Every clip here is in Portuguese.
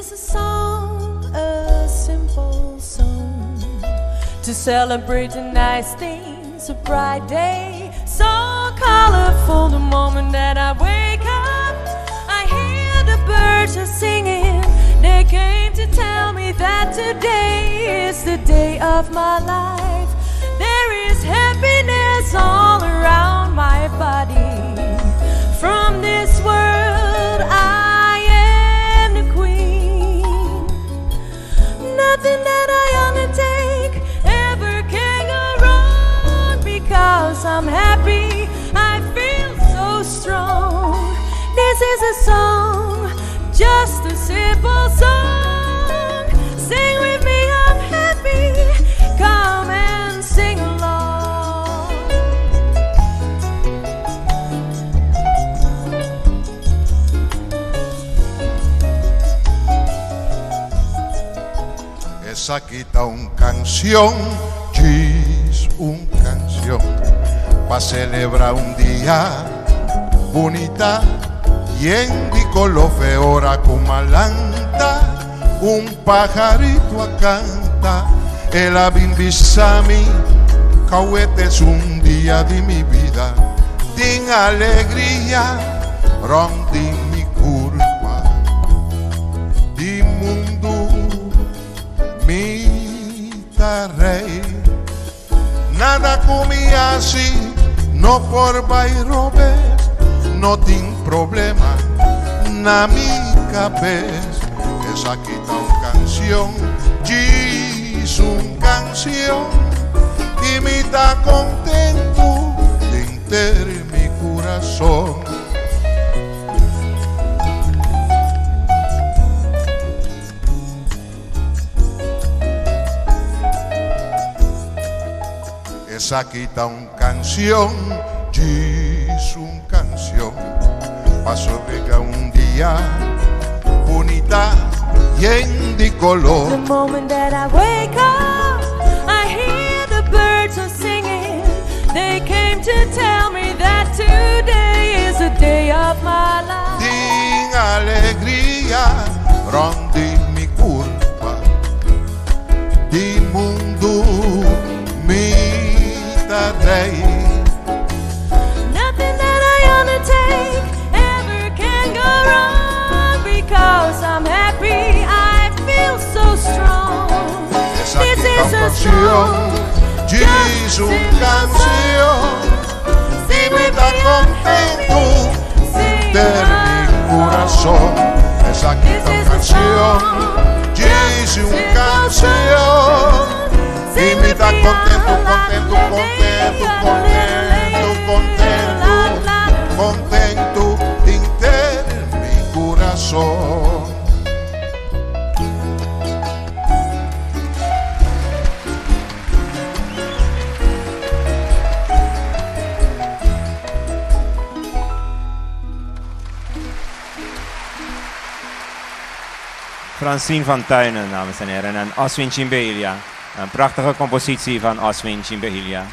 is a song, a simple song, to celebrate the nice things, a bright day, so colorful. The moment that I wake up, I hear the birds are singing. They came to tell me that today is the day of my life. There is happiness all around my body. From this world I am the queen. Nothing that I undertake ever can go wrong, because I'm happy, I feel so strong. This is a song, just a simple song. Sing with me, I'm happy, come and sing along. Esa quita un canción, diz un canción, pa' celebrar un día bonita. Yendi lo feora con malanta, un pajarito a canta. El abimbisami, cauete es un día de mi vida. Din alegría, rondi mi curva. Di mundo, mi rey. Nada comía así, no por bairrobes. No tengo problema na mi cabeza. Esa quita una canción, diz una canción, y me está contento de enterar mi corazón. Esa quita una canción, diz una canción, paso pega un día bonita y en de color. The moment that I wake up, I hear the birds are singing. They came to tell me that today is the day of my life. Din alegría, rondi mi curva. Di mundo, mi rei. Nothing that I undertake ever can go wrong, because I'm happy, I feel so strong. Esa This quita is una a canción, song, diz una canción, y me da contento de mi corazón. Esa quita una canción, diz una canción, y me da contento, contento, contento, contento, contento, contento inteiro mi corazón. Francine van Tuinen, dames en heren, en Oswin Chimbeilja. Een prachtige compositie van Oswin Chimbeilja.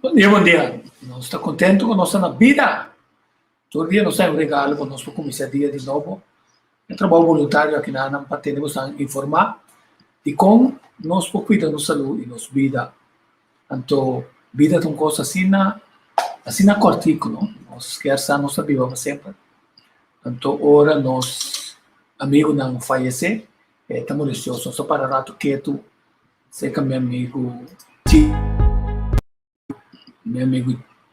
Bom dia. Nós estamos contentes com a nossa vida. Todo dia nós temos um regalo para nós começar dia de novo. É trabalho voluntário aqui na ANAM para termos informar de como nós cuidamos da nossa saúde e nossa vida. Então, vida é uma coisa assim na cortico, não? Nós queremos a nossa vida para sempre. Então, ora nós amigos não falecer, estamos ansiosos só para rato quieto. Sei que meu amigo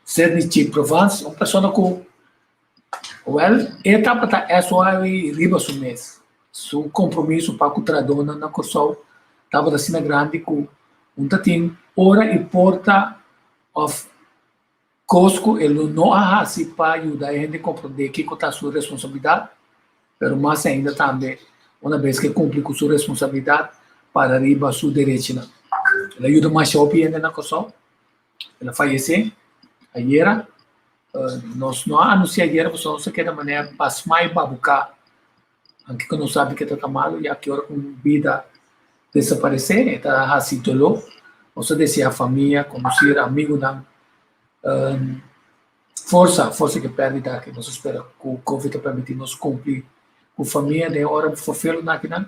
Sidney Chico Provence, uma pessoa que etapa é só aí riba do mês. Seu compromisso para com a dona na Corsol estava assim na grande com tem hora e porta of Cosco, ele não há assim para ajudar a gente a compreender que está a sua responsabilidade, mas ainda também, uma vez que cumpre com sua responsabilidade, para arriba a sua direita. Ele ajuda mais shopping ainda na Corsol. Ela faleceu ayer. Nós não anunciamos ayer, porque nós queremos maneira para mais babucar, aunque que não sabe que está mal, e a que hora com vida desaparecer, está assim dolor. Nós desejamos a família, conhecer amigos, força que perde que nós espera que o Covid permitir nos cumprir com a família de hora de fulfill na que não.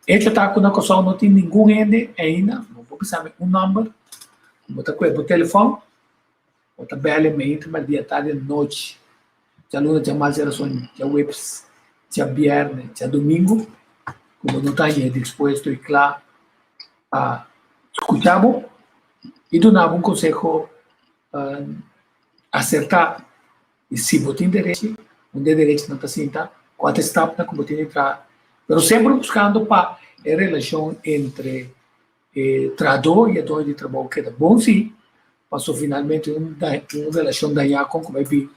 Este tá com a coisa não tem nenhum ainda, não vou pensar um número, botar com o telefone, botar bela meio, mas dia tarde noite, já luna já mais gerações, já webs, já viernes, já domingo, quando não está disposto e claro a escutarmos e dar um conselho acertar e se você tem direito, onde é direito não está senta, quanto está como tem entrar, mas sempre buscando para a relação entre trabalhador e a dono de trabalho que é bom sim, passou finalmente uma relação da com como é que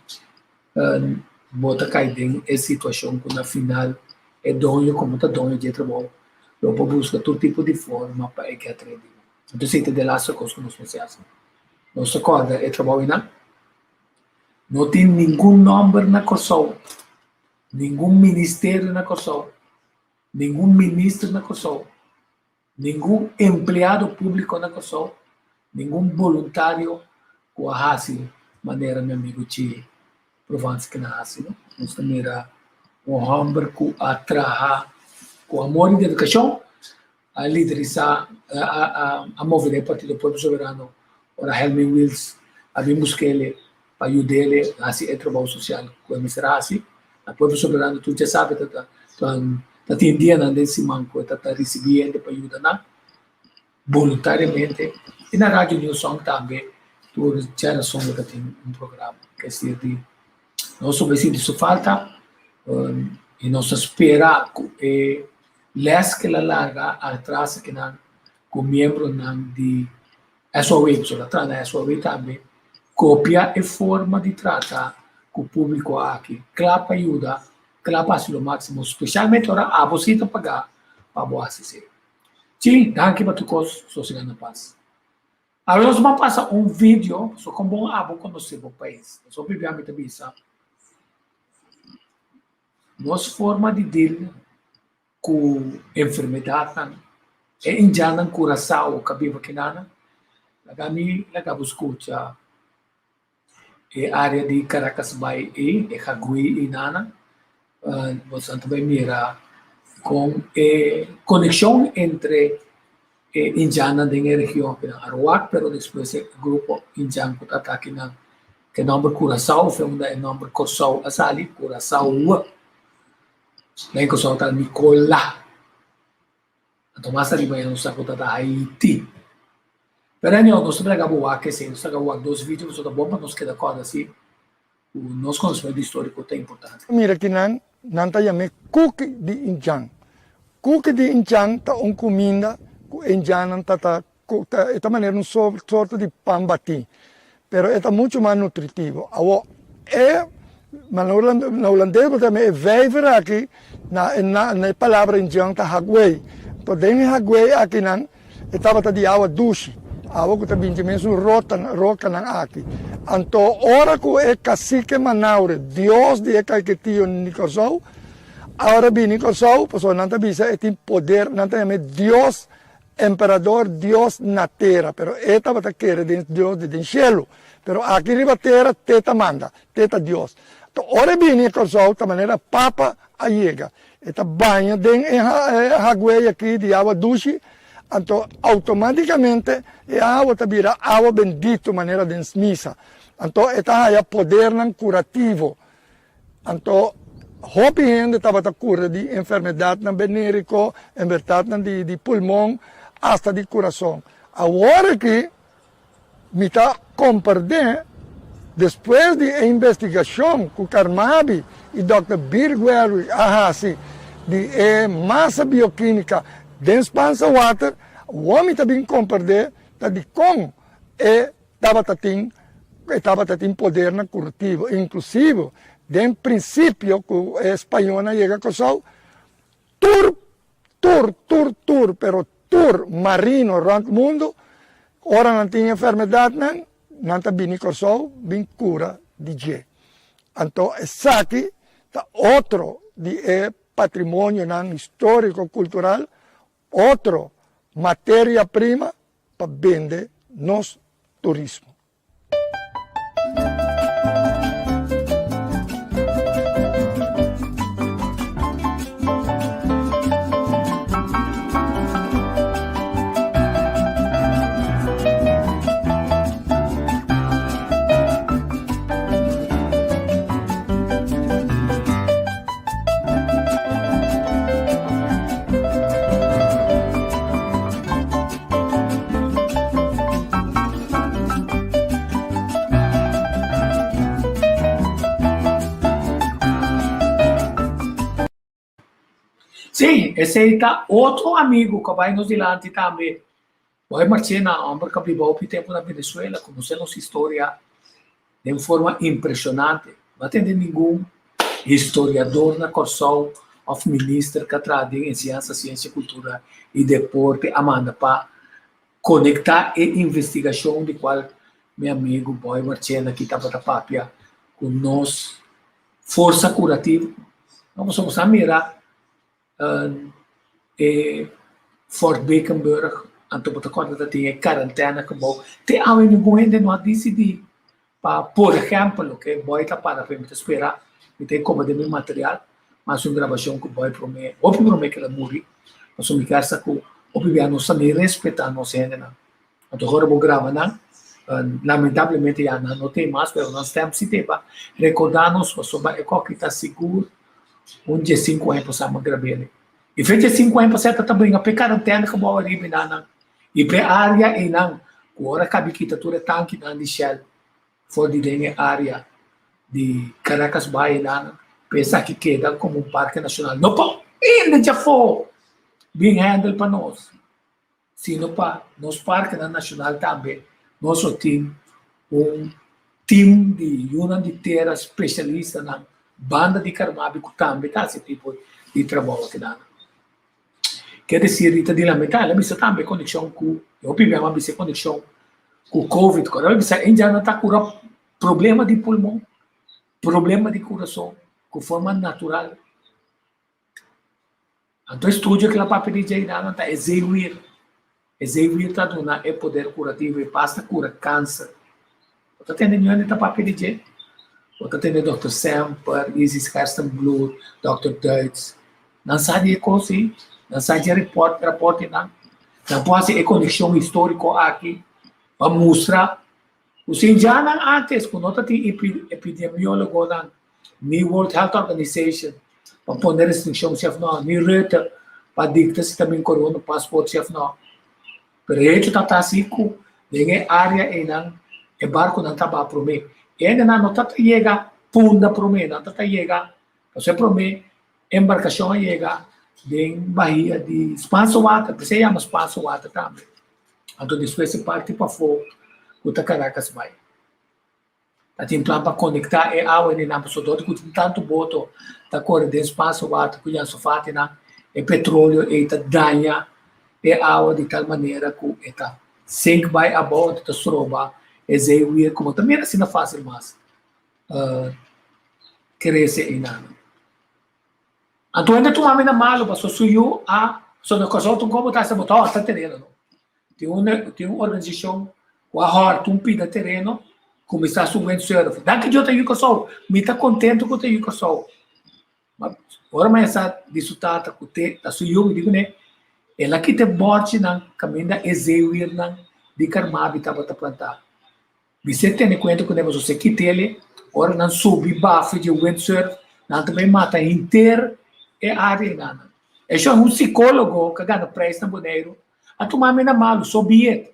bota cair em essa situação quando na final é dono como está dono de trabalho, logo busca todo tipo de forma para que atreve. Então se te dá essa coisa que nós fazemos, nossa corda é trabalho não tem nenhum nome na Kosovo, nenhum ministério na Kosovo, nenhum ministro na Kosovo, nenhum empregado público na Kosovo, nenhum voluntário com a Hasi, maneira meu amigo te Provence que na Hasi, nós também era um homem com a trabalhar, com amor e dedicação, a liderar, a mover o Partido Povo Soberano, ora Helmi Wills, a vimos que ele para ajudar a fazer trabalho social com a mistura assim, a Povo Soberano, tu já sabe, está atendendo nesse manco, está recebendo para ajudar voluntariamente, e na Rádio New Song também, tu já som que tem um programa, que é de nós sobre isso falta, e nós espera que les que la larga atrás que não com membro não de SOE, sobre a SOE também, copia e forma de tratar com o público aqui. Claro, ajuda, claro, faz o máximo, especialmente agora, a você pagar para você assistir. Sim, danke para tu coisa, só se ganha paz. Agora, nós vamos passar um vídeo, só com bom abo conhecer o país. Só para ver a bisa. Nossa forma de deal com enfermidade, é indiana curaçao, cabelo que nada, lagami buscucha área de Caracas Bay e Hagui e nana, você também mira com conexão entre indiana da região que na Arawak, pero depois o grupo indiano que está aqui na que nome curaçao, foi um nome Kosovo asali curaçao. Ngayon ko sa Nicola. At umasa rin ba yan sa kuta da Haiti. Pero nyo, nós também gravamos que sim, nós gravamos 2 vídeos, nós bom para nós que da coisa assim, o nosso conhecimento histórico é importante. Mira que não tá yame cookie de injang. Cookie de injang tá comida que injang tá esta maneira sorte de pambati. Pero é muito mais nutritivo. Mas na holandês também é vijver aqui na palavra indiana tá hagway. Então dentro hagway aqui não estava de água doce. Água que também mesmo roca na aqui. Então ora que é cacique Manaure, Deus de que tio Nicosou. Agora bem Nicosou, pessoal não tá bisa tem poder, não tem Deus imperador, Deus na terra, pero estava tá querer Deus de cielo. Pero aqui riba terra teta manda, teta Deus. Então, ora bem Nicosou, da maneira papa a chega. Eta banha dentro hagway aqui de água doce. Então, automaticamente, a água vira água bendita, maneira de missa. Então, esta poder curativo. Então, hopi gente estava a cura de enfermidade venérico, enfermidade de pulmão, hasta de coração. Agora que me está compreendendo, depois de investigação com Carmabi e Dr. Birgueri, de massa bioquímica, de Spansa Water, o homem também compreende de como estava tendo poder na curativo, inclusive, de princípio, que o espanhol chega com o pero tour marino around o mundo, ora não tem enfermidade, não está bem com o bem cura de G. Então, esse aqui é outro de patrimônio histórico, cultural, outra matéria-prima para vender nos turismo. Sim, esse aí tá outro amigo que vai nos dilante também. Vai marchar na Amber Capibau por tempo na Venezuela, conhecendo nossa história de forma impressionante. Não tem nenhum historiador na Corsol of Minister que trabalha em ciência, cultura e deporte, Amanda, para conectar a investigação de qual meu amigo Boy Marchena aqui estava na papia com nós, força curativa. Nós vamos a mirar Fort Bakenburg, anto bota conta tinha quarentena que bom. Tem alguém no ainda não decidir para, por exemplo, que Boy está para esperar, e tem como de meu material, mas uma gravação que Boy promete, ou promete que ela morre, mas uma casa que o piano sabe respeitar não se ainda não. Então agora vou gravar não. Lamentavelmente já não tem mais, mas nós temos se tem para recordar-nos sobre o que está seguro, onde 5 anos para gravar. E feito 5 anos para também a quarentena que vou arribar na e para área e não, agora cabe que está tudo tanque na de Shell, for de área de Caracas Bay na pensa que queda como um parque nacional. Não pode ainda já foi bem handle para nós. Se não para nos parques nacional também nosso time de uma de terra especialista na banda de Carmabi que também está esse tipo de trabalho que dá. Quer dizer, Rita de lamentar, ela precisa também conexão com, eu primeiro precisa conexão com o Covid, ela precisa ainda não está curando problema de pulmão, problema de coração, com forma natural. Então, estudo que ela para pedir já não está execuir está dando é poder curativo e basta cura câncer. Você tem nenhum de para pedir, você tem Dr. Semper, Isis Karsten Blue, Dr. Deutz, não sabe coisa, não sabe reporte não pode ser conexão histórica aqui, para mostrar. Os indianos antes, quando nós temos epidemiólogo na World Health Organization, para poner restrição, chef não, nem reta, para dictar se também corona, passaporte, chef não. Pero hecho está assim, ninguém área e não, é barco não está para promer. E ainda não está chega punda promer, não está chega, você promer, embarcação chega de Bahia de Spansowata, você chama Spansowata também. Então depois se parte para fora, o Caracas vai. A tem plano para conectar é água e não pessoa que tem tanto boto da cor de Spansowata, que já sofate na é petróleo e tá danha é água de tal maneira que está sink by a bordo da soroba é zeir como também assim não fácil mais crescer e nada. Então ainda tu mami na malo para suyu a só no caso tu como tá se botar tá terreno tem uma organização o a hort pida terreno como está subindo surf daqui de outra yuko só me tá contente com o yuko só mas agora mais essa disutata com te tá suyu digo né ela que te borte na caminho da execuir na de Carmabi estava a plantar. Você tem conta com você que ele, ora não sube bafo de windsurf, não também mata inteiro é área nada. É só um psicólogo que ganha preço na boneiro, a tomar na malo, sobiet,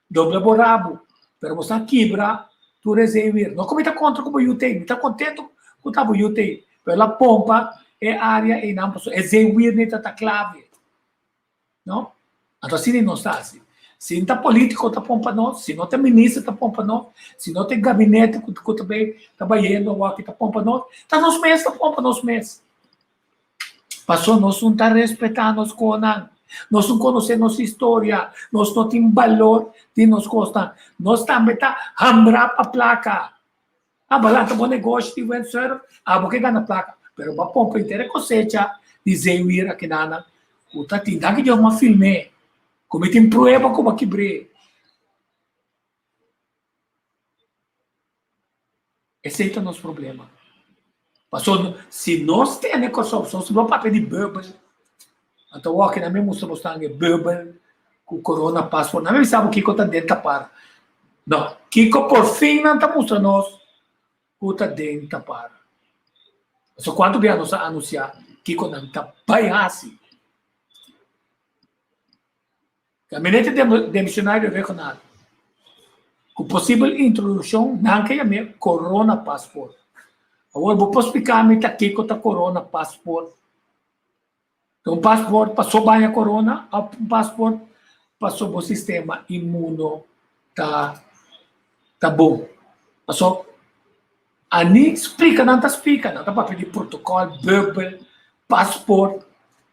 doble borabo, para você quebra, tu execuir. Não como está contra como eu tenho, está contente com o que eu tenho, pela pompa é área e não posso execuir nem tá clave. Não? Então, assim não está assim. Se não está político, está pompa nós. Se não tem ministro, está pompa nós. Se não tem gabinete, que também está banhando, ou aqui está pompa nós. Está nos meses, está pompa nos meses. Passou, nós não está respeitando os conan. Nós não conhecemos nossa história. Nós não temos valor de nos costar. Nós também está hambrar para a placa. Ah, balanta bom negócio de vencer. Ah, porque ganha placa. Pero uma pompa inteira cosecha, dizer o ir aqui na o tati daqui de uma filme como tem prova como quebrei esse é o nosso problema passou se nós temos essa opção se não papel de bubble então o que na mesmo mostramos tangue bubble com corona passport não sabe o que está dentro para não que por fim não está mostrando nós o está dentro para só quando vier nos anunciar que não está bem assim. Gabinete demissionário regional. Com possível introdução, não que é Corona Passport. Agora, vou explicar-me aqui com o Corona Passport. Então, um passaporte passou bem a corona, um passaporte passou o sistema imuno tá bom. Passou. Ani explica, não tá para pedir protocolo, bubble, passaporte.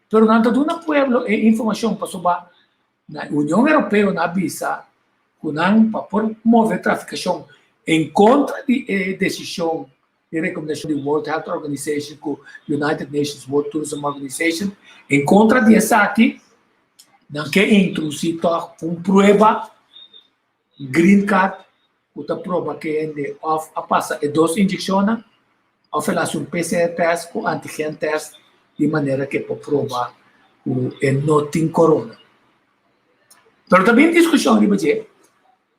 Pero não está dando pueblo e informação passou ba na União Europeia na visa, kunang para promover traficação em contra de decisão e recomendação do World Health Organization, com United Nations World Tourism Organization, em contra de essa aqui, não quer introduzir prova green card, outra prova que é a passa e 2 injeções, ou faz PCR test com antigen test, de maneira que pode provar que não tem corona. Mas também discussão de budget.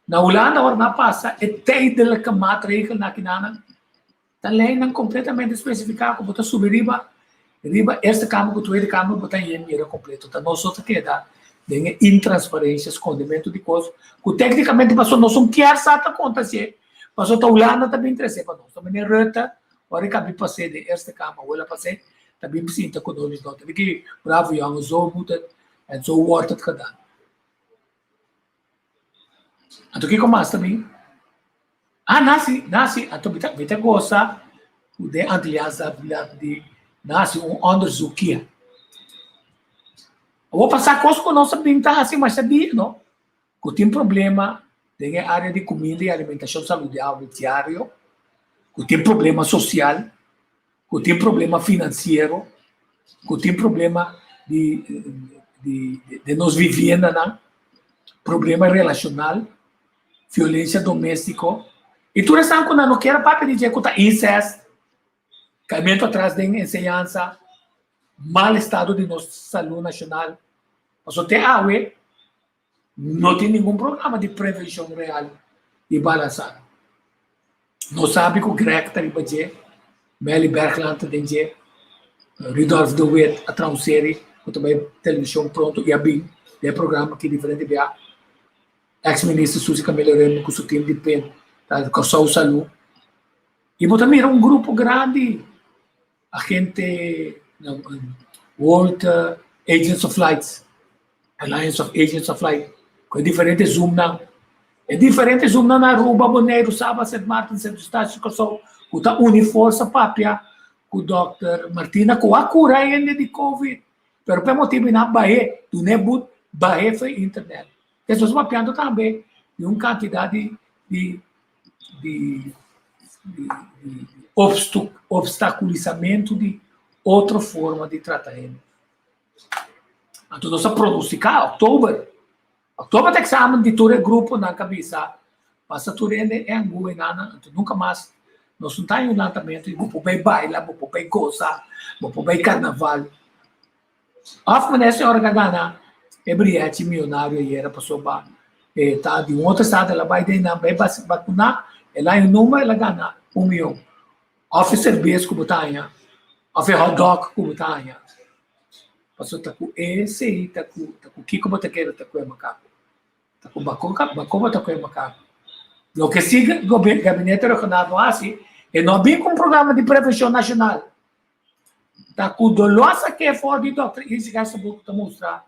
Na Holanda, agora na passa, é tijdelijke maatregel na kinana. Também não completamente especificado, botar subir riba, esta câmara, tweede câmara, botar em dinheiro completo. Então, nós outros queda, tem intransparência, escondimento de coisas, que tecnicamente passou, nós não quer sata acontecer. Passou a Holanda também interessa para nós. Também é reta, agora que passei de esta câmara, ou ela passei, também precisa com nós, não. Também que bravo, eu zo muito, e zo wordt het gedaan. Então, o que mais também? Nasi, então, bita gosta, de antilhasa, de nasi, onderzoek hier. Eu vou passar coisas com nossa pinta assim, mas sabia, não? Que tem problema, tem a área de comida e alimentação saudável diário, que tem problema social, que tem problema financeiro, que tem problema de nos vivenda, não? Problema relacional, violência doméstica. E tudo isso quando não quer para dizer que está incesto, caimento atrás da ensinança, mal estado de nossa saúde nacional. Mas até agora, não tem nenhum programa de prevenção real e balançado. Não sabe que o Greg está a dizer, Meli Bergland está a dizer, Rudolf de Witt, a transsérie, que também televisão pronto, e a BIM, é programa que é diferente de a ex-ministra Suzy Camillereno, com o seu time de PEN, com a sua saúde. E também era um grupo grande, a gente, World Agents of Flights, Alliance of Agents of Flight, com diferentes Zoom não. É diferente Zoom não na Aruba, Bonaire, Saba, St. Martin, St. Eustáquio, com a Uniforça Papia, com o Dr. Martina, com a cura ainda de Covid. Pero por motivo na Bahia, do Nebut, Bahia foi internet. Pessoas mapeando também de uma quantidade de obstaculizamento de outra forma de tratamento. Então, nós pronosticamos outubro tem exame de todo grupo na cabeça, passa tudo é angua, então nunca mais, nós não temos um lançamento, vou para baila, vou para gozar, vou para carnaval. A maneira hora que gana, é brilhante, milionário, e era pessoa tá de outra estado, ela vai vacinar, ela em número, ela gana 1 milhão. Off cerveja como tanha, off hot dog como tanha. Passou tá com esse, tá com Kiko Botaqueiro, tá com macaco. Tá com Bacoba, tá com macaco. O que siga o gabinete regional assim, é não bem com um programa de prevenção nacional. Tá com dolosa que é fora de doutor, isso que essa boca tá mostrar.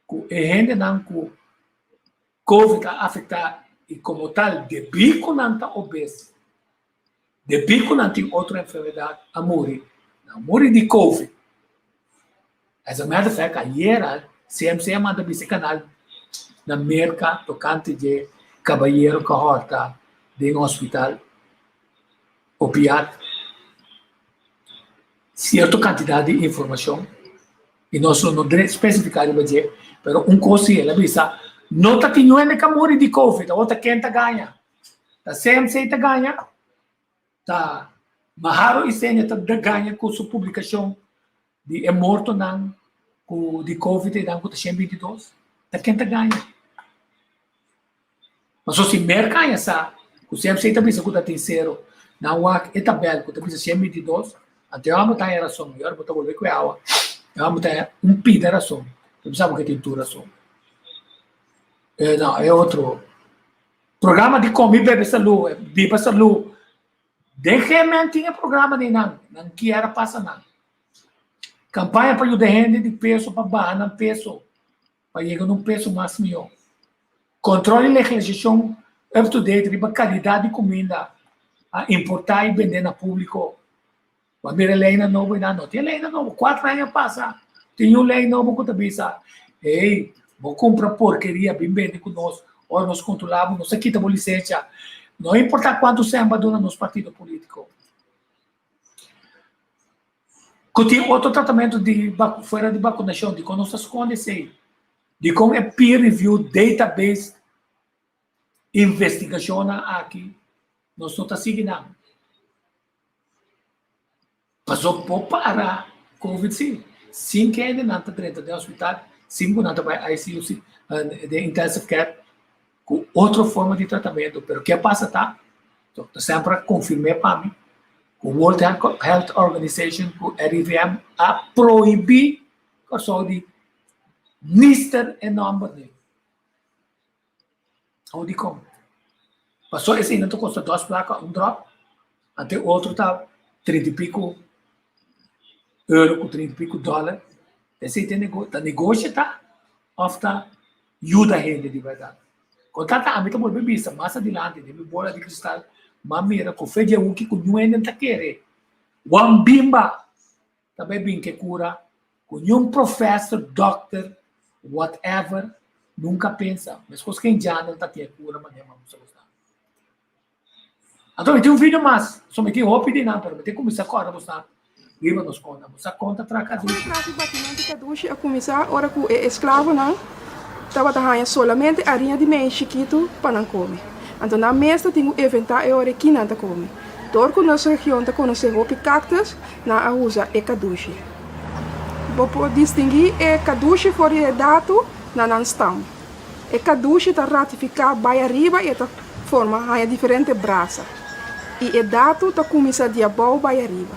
Que é gente não com Covid tá afetar e como tal, de bico não tá obeso. De bico não tem outra enfermidade, a morrer de Covid. As a matter of fact, ayer, CMC manda esse canal na merca tocante de cabalheiro que horta de um hospital opiado. Certa quantidade de informação, e nós não especificar, mas um coisa ela bisa, não está tendo ainda que morrer de Covid, a outra quem está ganha. A CMC está ganha, tá Maharo e Sênia está ganha com sua publicação de morto não de Covid não com 122, tá quem tá ganha. Mas se mer ganha sa, o CMC também se cuida terceiro, não há tabela que também 122, até a muita era som, eu botar volver com a água, eu muita pida era som, tu sabe que tem tudo som. Não, é outro programa de comer bebe saúde, bebe saúde. Deixa-me tinha programa de não que era passa não. Campanha para ajudar a gente de peso para baixar no peso, para chegar num peso mais melhor. Controle e legislação up-to-date, riba qualidade de comida, a importar e vender no público. Quando era lei nova, não tem lei nova, 4 anos passa, tem uma lei nova que está ei, vou comprar porqueria, bem vende conosco, ou nós controlamos, nós aqui temos licença, não importa quanto se abandona nos partidos políticos. Tem outro tratamento de fora de vacunação, de como nós escolhemos de como é peer review, database, investigação aqui, nós não estamos seguindo. Passou por para Covid, sim. 5 ainda não está dentro do hospital, 5 não está para ICU, de intensive care, com outra forma de tratamento. Mas o que passa, tá? Então, sempre confirmei para mim, o World Health Organization, o RIVM, a proibir a saúde mister enorme. Onde como? Passou esse ainda custa 2 placas, um drop, até o outro está 30 e pico euro, com 30 e pico dólar. Esse tá negócio, tá? Ofta ajuda a gente de verdade. Quando tá a meta muito bem mais adiante, de bola de cristal, mamira, com fé de que com não ainda tá querer. Wambimba, também bem que cura, com um professor, doctor, whatever, nunca pensa. Mas com quem já não tá querendo cura, mas não vamos gostar. Então, tem um vídeo mais, somente eu pedi não, mas tem como isso agora, mostrar. Viva nos conta, você conta traca do. Trato batimento que duche a começar hora que é escravo não, tava trabalhando solamente a linha de meio chiquito para não comer. Então na mesa tem que inventar a hora que não come. Torco nossa região tá conhecer o cactus na usa e caduche. Vou distinguir e caduche for o dado na não stam. E caduche tá ratificar vai arriba e tá forma a diferente braça. E o dado tá começar de abaixo vai arriba.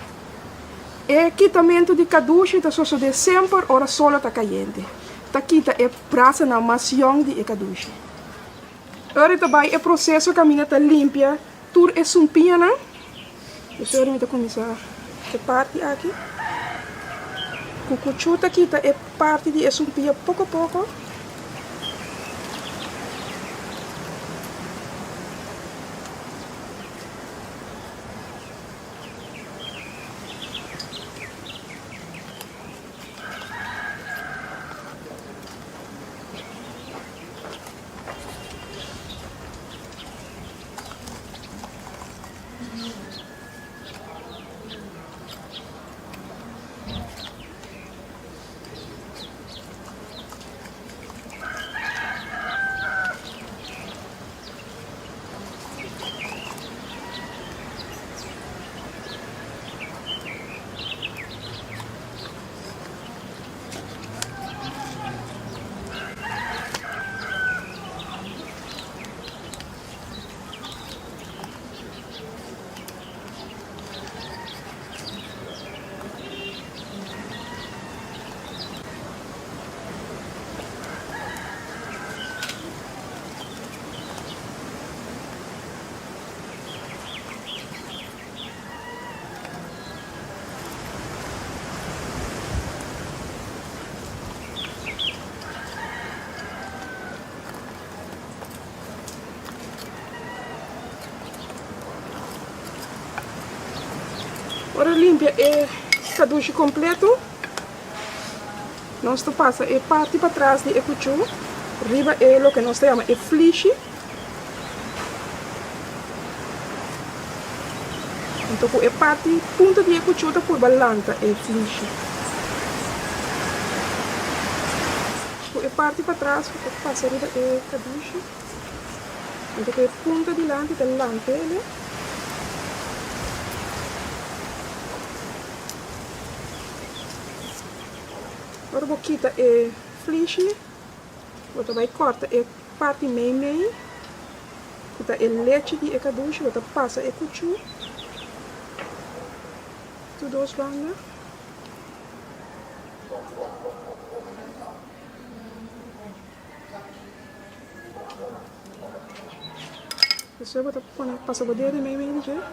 E quitamento de caduche está sucedendo sempre ora solo está caindo. Está quita é praça na macião de caduche. Ora também é processo caminha está limpa, tur é sumpinha não? Então ora me começar a parte aqui. Cucuchuta quita é parte de sumpinha pouco a pouco. Ora limpia é caduche completo. Nós passa a parte para trás de ecuchu. Riba é o que nós chamamos de flesh. Então a parte punta de ecuchu está por balanta é flesh. A parte para trás passa riba é caduche. Então a punta de lante da lante. Agora vou quitar a flesh, vou também cortar a parte meio, quitar a leite de caduche, vou passar a cuchu, tudo os bandas. Depois vou passar o dedo meio de jeito.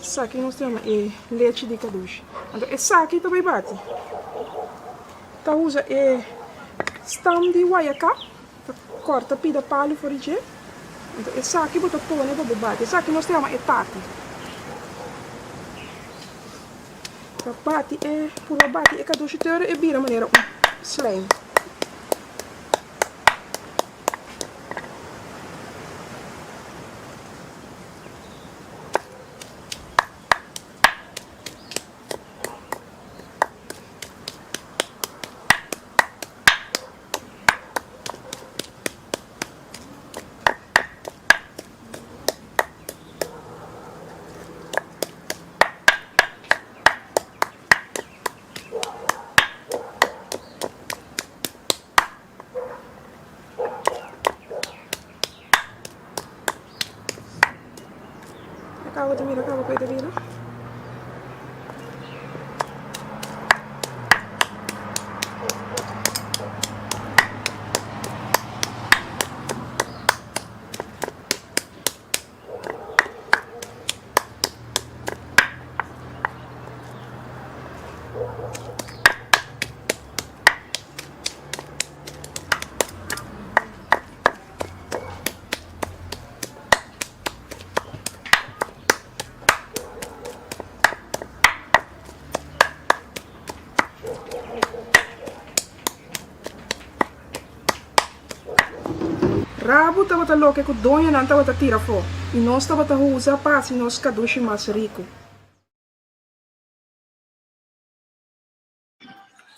Saki nós temos leite de caduche. Então, esse saki também bate. Então, usa stam de guaiacá. Corta pida palho for o dia. Então, esse saki bota pôr para bate. Esse saki nós temos tati. Então, bate por bate caduche teura e vira maneira slime. Acaba de virar, acaba de virar. Rabo estava louco que o dono não estava tira fora. E nós estava usando para se nós caduche mais rico.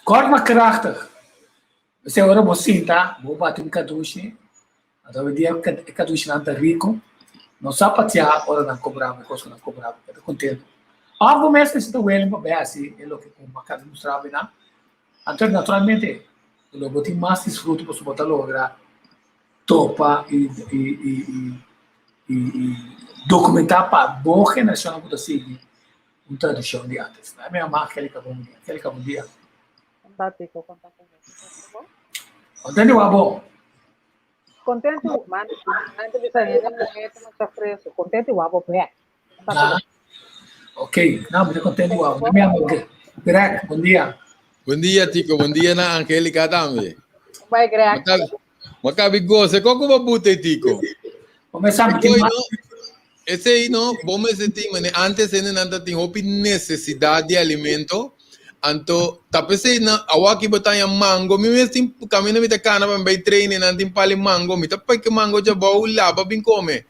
Corma karakter. Você agora você tá, vou bater um caduche. Então o dia que caduche não tá rico, não sabe patear, ora não cobrava, coisa não cobrava, tá contente. Algo mais que se tá vendo para ver assim, é o que com uma casa mostrava, né? Então naturalmente, eu botei mais desfruto para botar logra topa e documentar para a boa geração que seguir uma tradição de antes. A minha mãe aquele que bom dia. Tico, conta com você, tá bom? Contente o abo. Contente, mano. Antes de sair, não está fresco. Contente o abo, pé. Ok, não, mas contente o abo. Minha mãe, Greg, bom dia. Bom dia, Tico. Bom dia na Angélica também. Vai, Greg. Makabi gosta, qual que vai botar, Tico? Começamos aqui. Esse aí, não, vamos dizer, antes ainda tinha necessidade de alimento. Então, tapese na awaki batanya mango, mi mesmo caminho me cana para bem treine na tim pali mango, mi tapai que mango já bau laba bem come.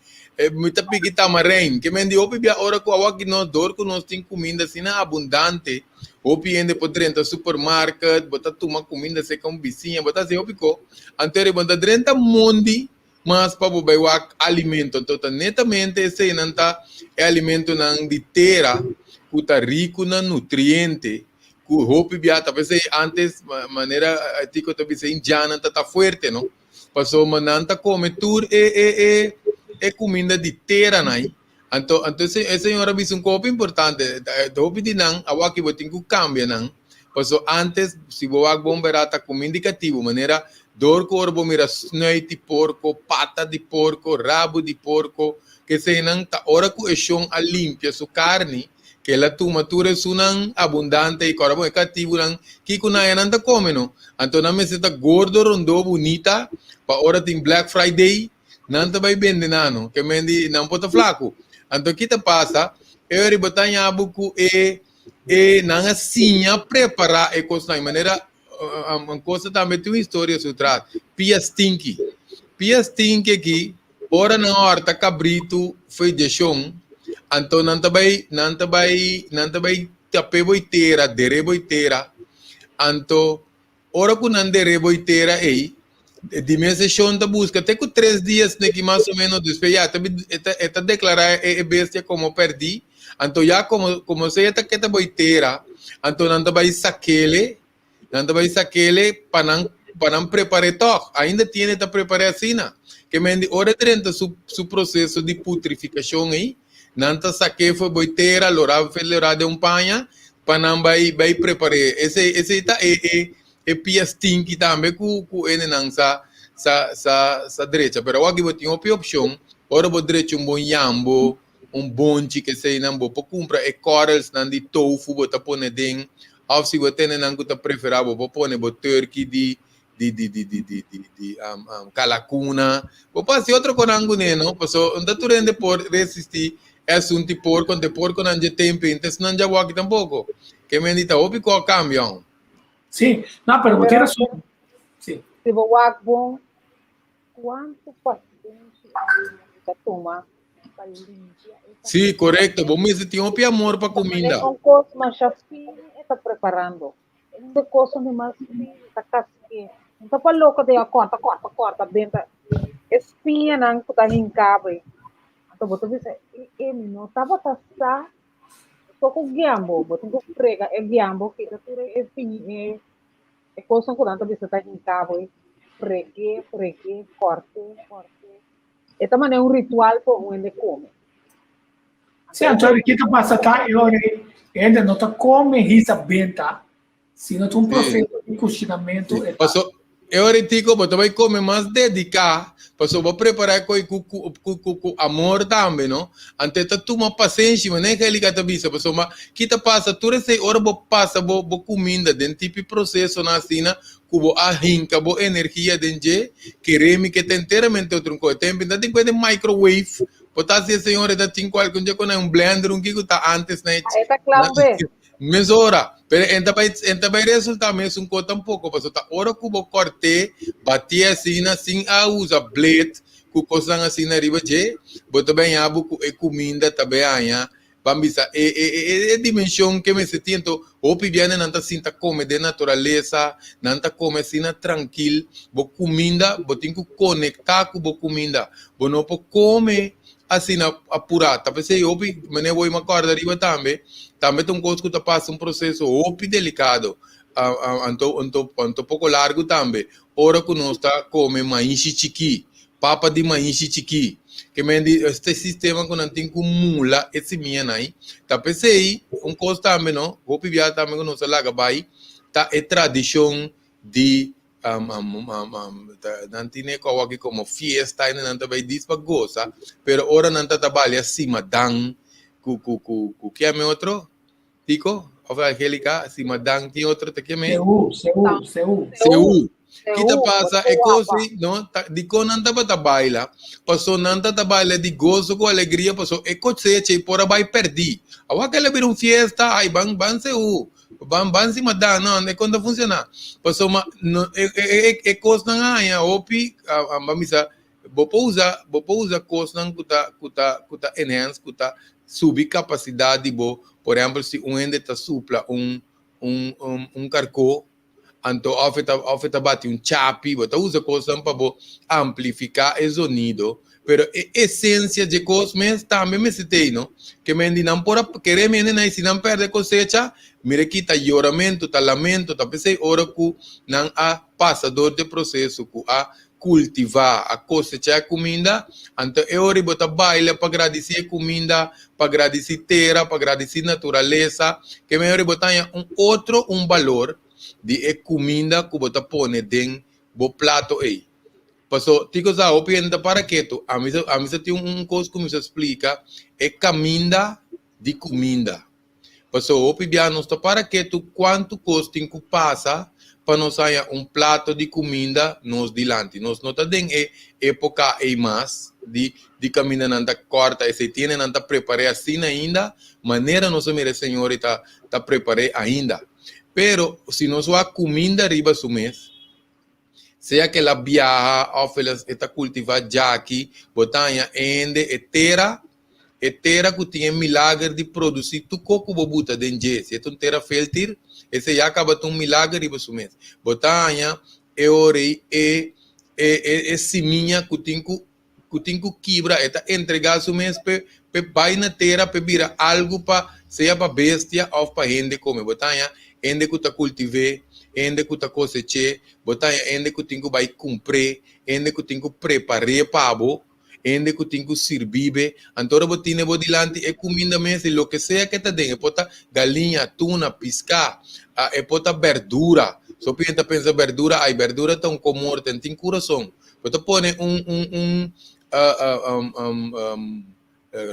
Mi tapi que tamaren, que mendi opi bia ora ko awaki no dor ko nós tem comida assim abundante. Opi ende podrenta supermarket, bota tuma comida se com vizinha, bota se opi ko. Antere bota drenta mondi, mas para o baiwak alimento. Então, netamente esse nanta é alimento nang de terra, puta rico na nutriente. O hope biata, talvez antes maneira tico talvez indiana tá forte, não? Passou mananta come tur e comida de terra, né? Então esse senhora disse um copo importante, hope de não, awaki botin ku cambia não. Passou antes se boak bomberata como indicativo, maneira dor corpo mira snoei de porco, pata de porco, rabo de porco, que se não tá ora ku echon a limpia su carne. Que la tumatura sunan abundante e corabo é cativo nan que kunaya nanta come no então na meseta gordo rondo bonita pa hora tem Black Friday nanta vai vender nano que mendi não pota flaco então kita passa eu ribotanya abuku nanga sinha preparar e coisa de maneira uma coisa também tem uma história sobre trás pia stinky aqui ora na horta cabrito foi de chão. Então, não vai tape boiteira, dere boiteira. Então, ora que não dere boiteira aí, dimensão da busca, até que 3 dias, né, que mais ou menos, depois já está declarar a bestia como perdi. Então, já como se está que boiteira, então não vai saquele para não preparar todo. Ainda tem que preparar assim, que me ora dentro do processo de putrificação aí. Nanta saque foi boiteira, lorava de panha, para não vai preparar. Esse tá é piastin que também com ele não sa direita. Pero aqui eu tinha uma opção, ora vou direito um bom yambo, bonche que sei não vou comprar e corals não de tofu bota pone den ou se você não que tá preferável vou pone bo turkey de calacuna vou passar outro conango né não passou onda tu rende por resistir é um tipo porco de porco não de tempo então não já vou aqui tampouco que me dita o pico cambio Sim, não, pero tem razão. Sim. Se você bom, quanto paciência você toma para limpar? sim correto vamos dizer tem um amor para comida Um coisa mais fino está preparando. Um coisa mais fino está casquinha. Então para louco de corta dentro. Espinha não está hincabe. Então você diz, ele não estava tassar. Só com guiambo, botem com frega, é guiambo que está tudo é fino. É coisa que não está hincabe. Fregue, corte. Esta maneira é um ritual para um ele come. Sim, então o que passa tá, eu ainda não tá come risa benta, se não tem um processo de cozinamento. Passou eu retico, você vai comer mais dedicar, passou vou preparar com amor também, não? Ante tá uma paciência, mas nem que ele gata bisa, passou mas que tá passa tudo esse hora vou passa vou comida dentro tipo processo na cena, cubo a rinca, bo energia dentro, que remi que tem inteiramente outro coisa, tem tem coisa microwave. Potasse senhora da tem qualquer dia quando é um blender um que tá antes né? Esta clave. Mesora, pero enta vai resultar mesmo com tampouco, porque tá hora que eu cortei, bati assim sem a usa blade, com coisa assim na riba de, botou bem a buco e comida também aí, bambisa é dimensão que me sinto, o pibiane não tá sinta come de natureza, não tá come assim na tranquilo, bo comida, botem que conectar com bo comida, bo não pode comer assim na apurada, talvez eu me vou uma corda riba também tem um coisa que passa um processo opi delicado, um pouco largo também. Ora que nós está comendo maíz chiqui, papa de maíz chiqui, que me diz este sistema que não tem como mula esse minha aí, tá pensei coisa também não, vou pedir também que nós lá vai, tá é tradição de não tem nem como fiesta, não também diz para goza, pero ora não trabalha acima dan que é meu outro? Tico? Ou Angélica, se madang tem outro te que me? Seu. Que te passa é coisa, não? De quando não tá trabalha, passou não tá trabalha de gozo com alegria, passou é coisa que por vai perder. Agora que ele vir fiesta, aí ban seu. Ban se madang, não, é quando funciona. Passou é coisa não ganha, opi, misa, vou usar coisa não cuta enhance, cuta subir capacidade bo por exemplo se ende está supla carco então afeta bate chapi bota usa coisa para bo amplificar o sonido pero a essência de coisas também me citei não que me não por querer me nem se não perde cosecha mire quita lloramento tá lamento tá pensei ora que não há passador de processo que a cultivar a cosechar a comida, então eu vou trabalhar para agradecer a comida, para agradecer terra, para agradecer natureza, que eu vou ter um valor de comida que eu vou pôr dentro do prato aí. Passou, tico já, eu penso para que tu, a mim tem coisa que me explica, é caminho de comida. Passou, eu penso para que tu, quanto custa que passa, para nós ter prato de comida nos dilante. Nós não temos época e mais de caminhar nanta corta e se tem nanta preparar assim ainda, maneira nós mire Senhor está preparar ainda. Pero se nós a comida riba su mês, seja que ela viaja ou ela está cultivada já aqui, botanha ende etera que tem milagre de produzir tu coco bobuta dentro se é um terra fértil. Esse já acaba de milagre e isso mesmo. Botanha, orei, seminha que tem que quebrar, entregar isso mesmo, vai na terra, para virar algo para, seja para bestia ou para gente comer. Botanha, gente que está cultivando, gente que está cosechando, botanha, gente que tem que vai cumprir, gente que tem que preparar para ende que tem que servir, então botina bodilante é comida mesmo, o que seja que tá dentro, pode galinha, tuna, piscar, pode verdura, só pensa verdura, aí verdura tão como tem coração, pode pôr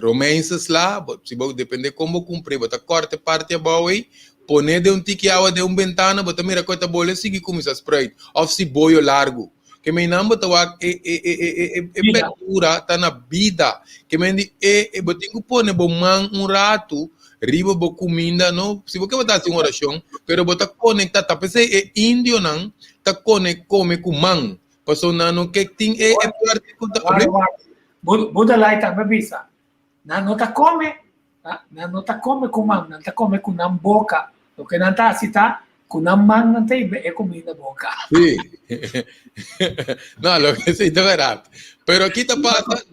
romenses lá, se depende como cumprir, bota corte parte abaixo aí, poner de tique água de ventana, bota mira coita bola e seguir com essa spray, ou se boio largo. Que me não bota abertura tá na vida, que me botinho pone man rato, riba bo comida não, se você botar assim oração, pero bota conecta, tá pensei índio não, tá come com man, passou não que tem parte Buda lá está bisa. Não tá come com man, não tá come com na boca. O que não tá assim tá com na man não tem comida na boca. Sí. No, lo que sí es verdad. Pero aquí te pasa,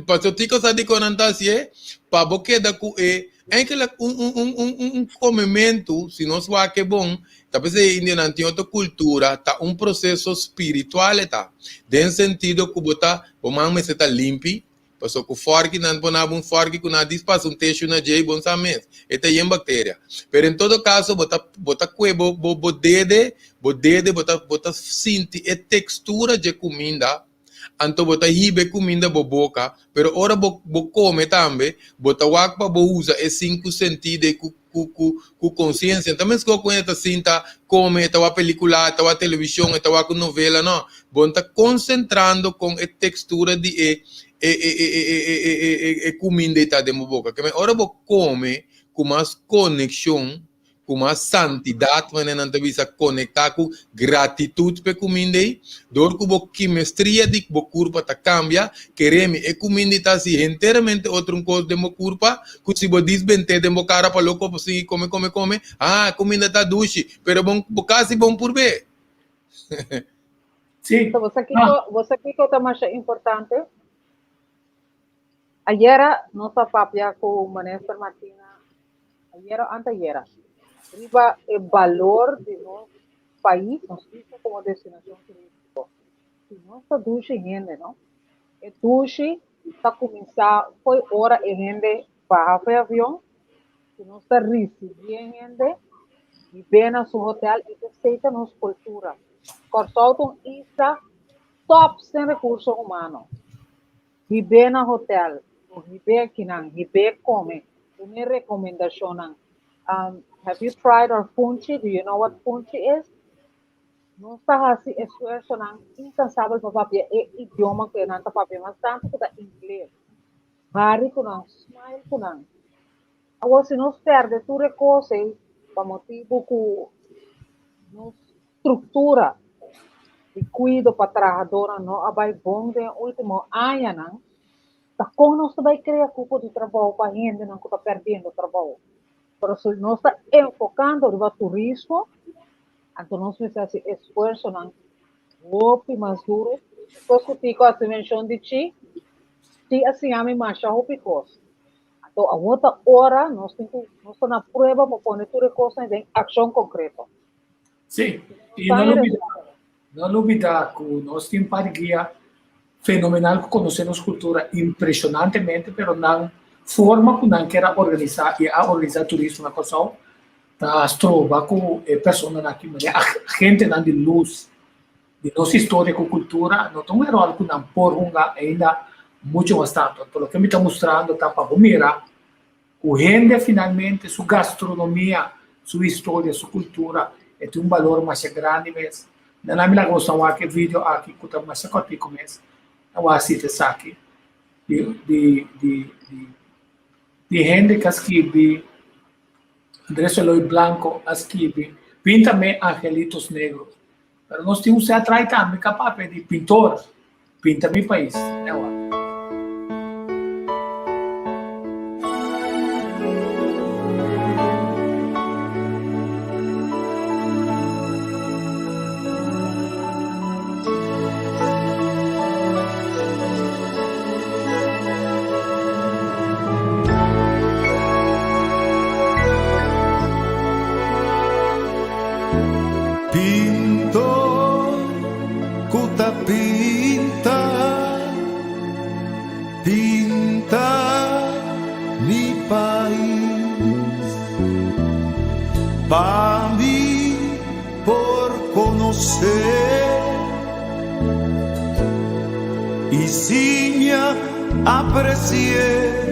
pasó tico sa di ko nantasi pa boke da ku um comimento, se não soa que bom, talvez ainda não tem outra cultura, tá processo espiritual, tá? Den sentido que bota, o mamãe se tá limpo, passou com fork, não ponava fork com nada, passa texto na jei, bom sabe, eta em bactéria. Pero em todo caso, bota cuebo, bota sentir a textura de comida. Anto bota hibe comida boca, pero ora bo come também, bota wakpa bo usa e 5 sentidos com consciência. Também se conhece cinta, come, tawa película, tawa televisão, tawa com novela, não. Bonta concentrando com a textura de comida tá de boca. Que ora bo come com mais conexão, com mais santidade, mas não te visa conectar com gratitude para comida, dor que a quimestria de o corpo tá cambia, queremos e comida tá se inteiramente outro coisa de mo corpo, que se você desbente de mo cara para louco assim come, comida tá doce, pero bom quase bom por ver. Sim. Então, você aqui que é mais importante. Ayer nossa papia com Manestra Martina, anteayer. Arriba el valor de nuestro país, nos dice como destinación turística. Si no está duche gente, ¿no? El duche está comenzando, fue hora en gente baja de avión, si no está recibiendo gente, y ven a su hotel y que aceita nuestra cultura. Cortauton está top sem recursos humanos. Y ven al hotel, y ven quinan, y ven come, una recomendación. Have you tried our punchi? Do you know what punchi is? Não está assim esforço não incansável para papel é idioma que não está papel mas tanto que está inglês. Hari ko não, smile ko não. Agora se nós perde tudo recoce para motivo que nos estrutura e cuido para trabalhadora não abai bom de último ano não. Tá como nós vai criar cupo de trabalho para gente não que está perdendo trabalho. Pero si no está enfocando en el turismo, entonces no se hace esfuerzo, no más duro. Después que tico hace mención de chi así a mi marcha picos. Entonces, a otra hora, no está una prueba para poner tu cosas en acción concreta. Sí, y no olvidar que nós temos parguia fenomenal que conhecemos cultura impressionantemente, pero não forma que não quer organizar e organizar turismo na coisa tá trova com pessoas aqui a gente não de luz de nossa história com cultura não tão era algo não por ainda muito bastante pelo que me está mostrando tá para mirar o gente finalmente sua gastronomia sua história sua cultura tem valor mais grande mesmo não me lago só aqui vídeo aqui que tá mais curto começa eu assisto aqui de gente que escreve Andrés Eloy Blanco escreve pinta-me angelitos negros pero nós temos que atrás também capaz de pintor pinta meu país para mí por conocer y siña aprecié.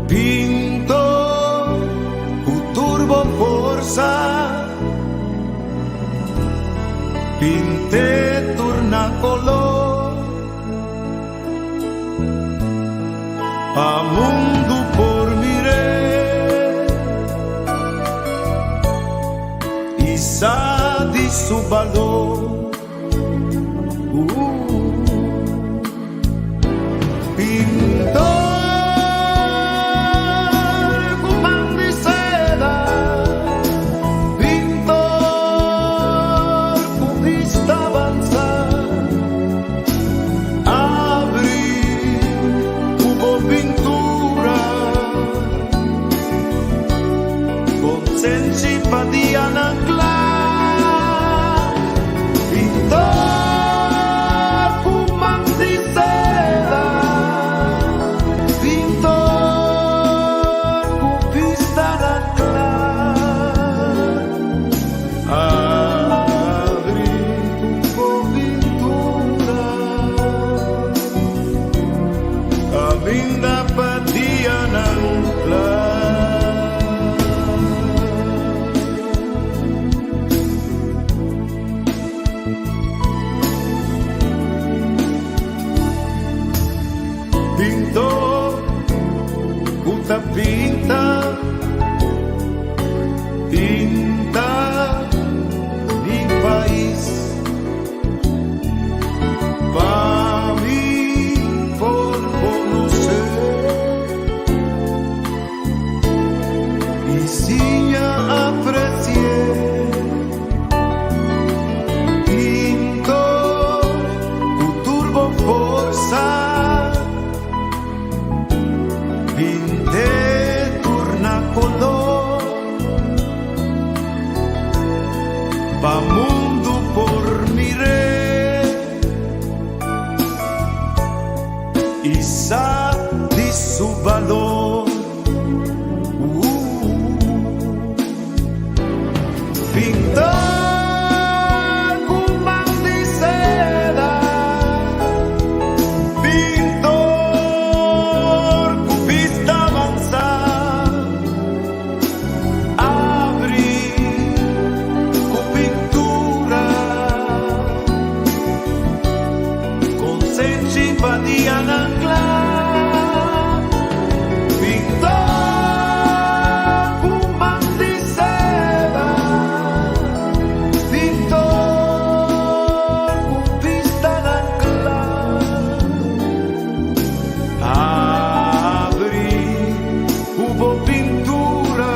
Pinto un turbo forza, pinte turnacolor, a mundo por miré, y sa di su valor. Pintor cumang di seda, pintor cubista avanza, abrí hubo pintura con sensimpatia ancla. Pinta, pinta mi país, pa' mí por conocer, y si ya aprecié, pinto un turbo forza, pa' mundo por miré, y sa di su valor. Pintar cumang di seda, pintor cubista avanza, simpatia ancla. Pintor cumang di seda, pintor cubista ancla, abrí hubo pintura,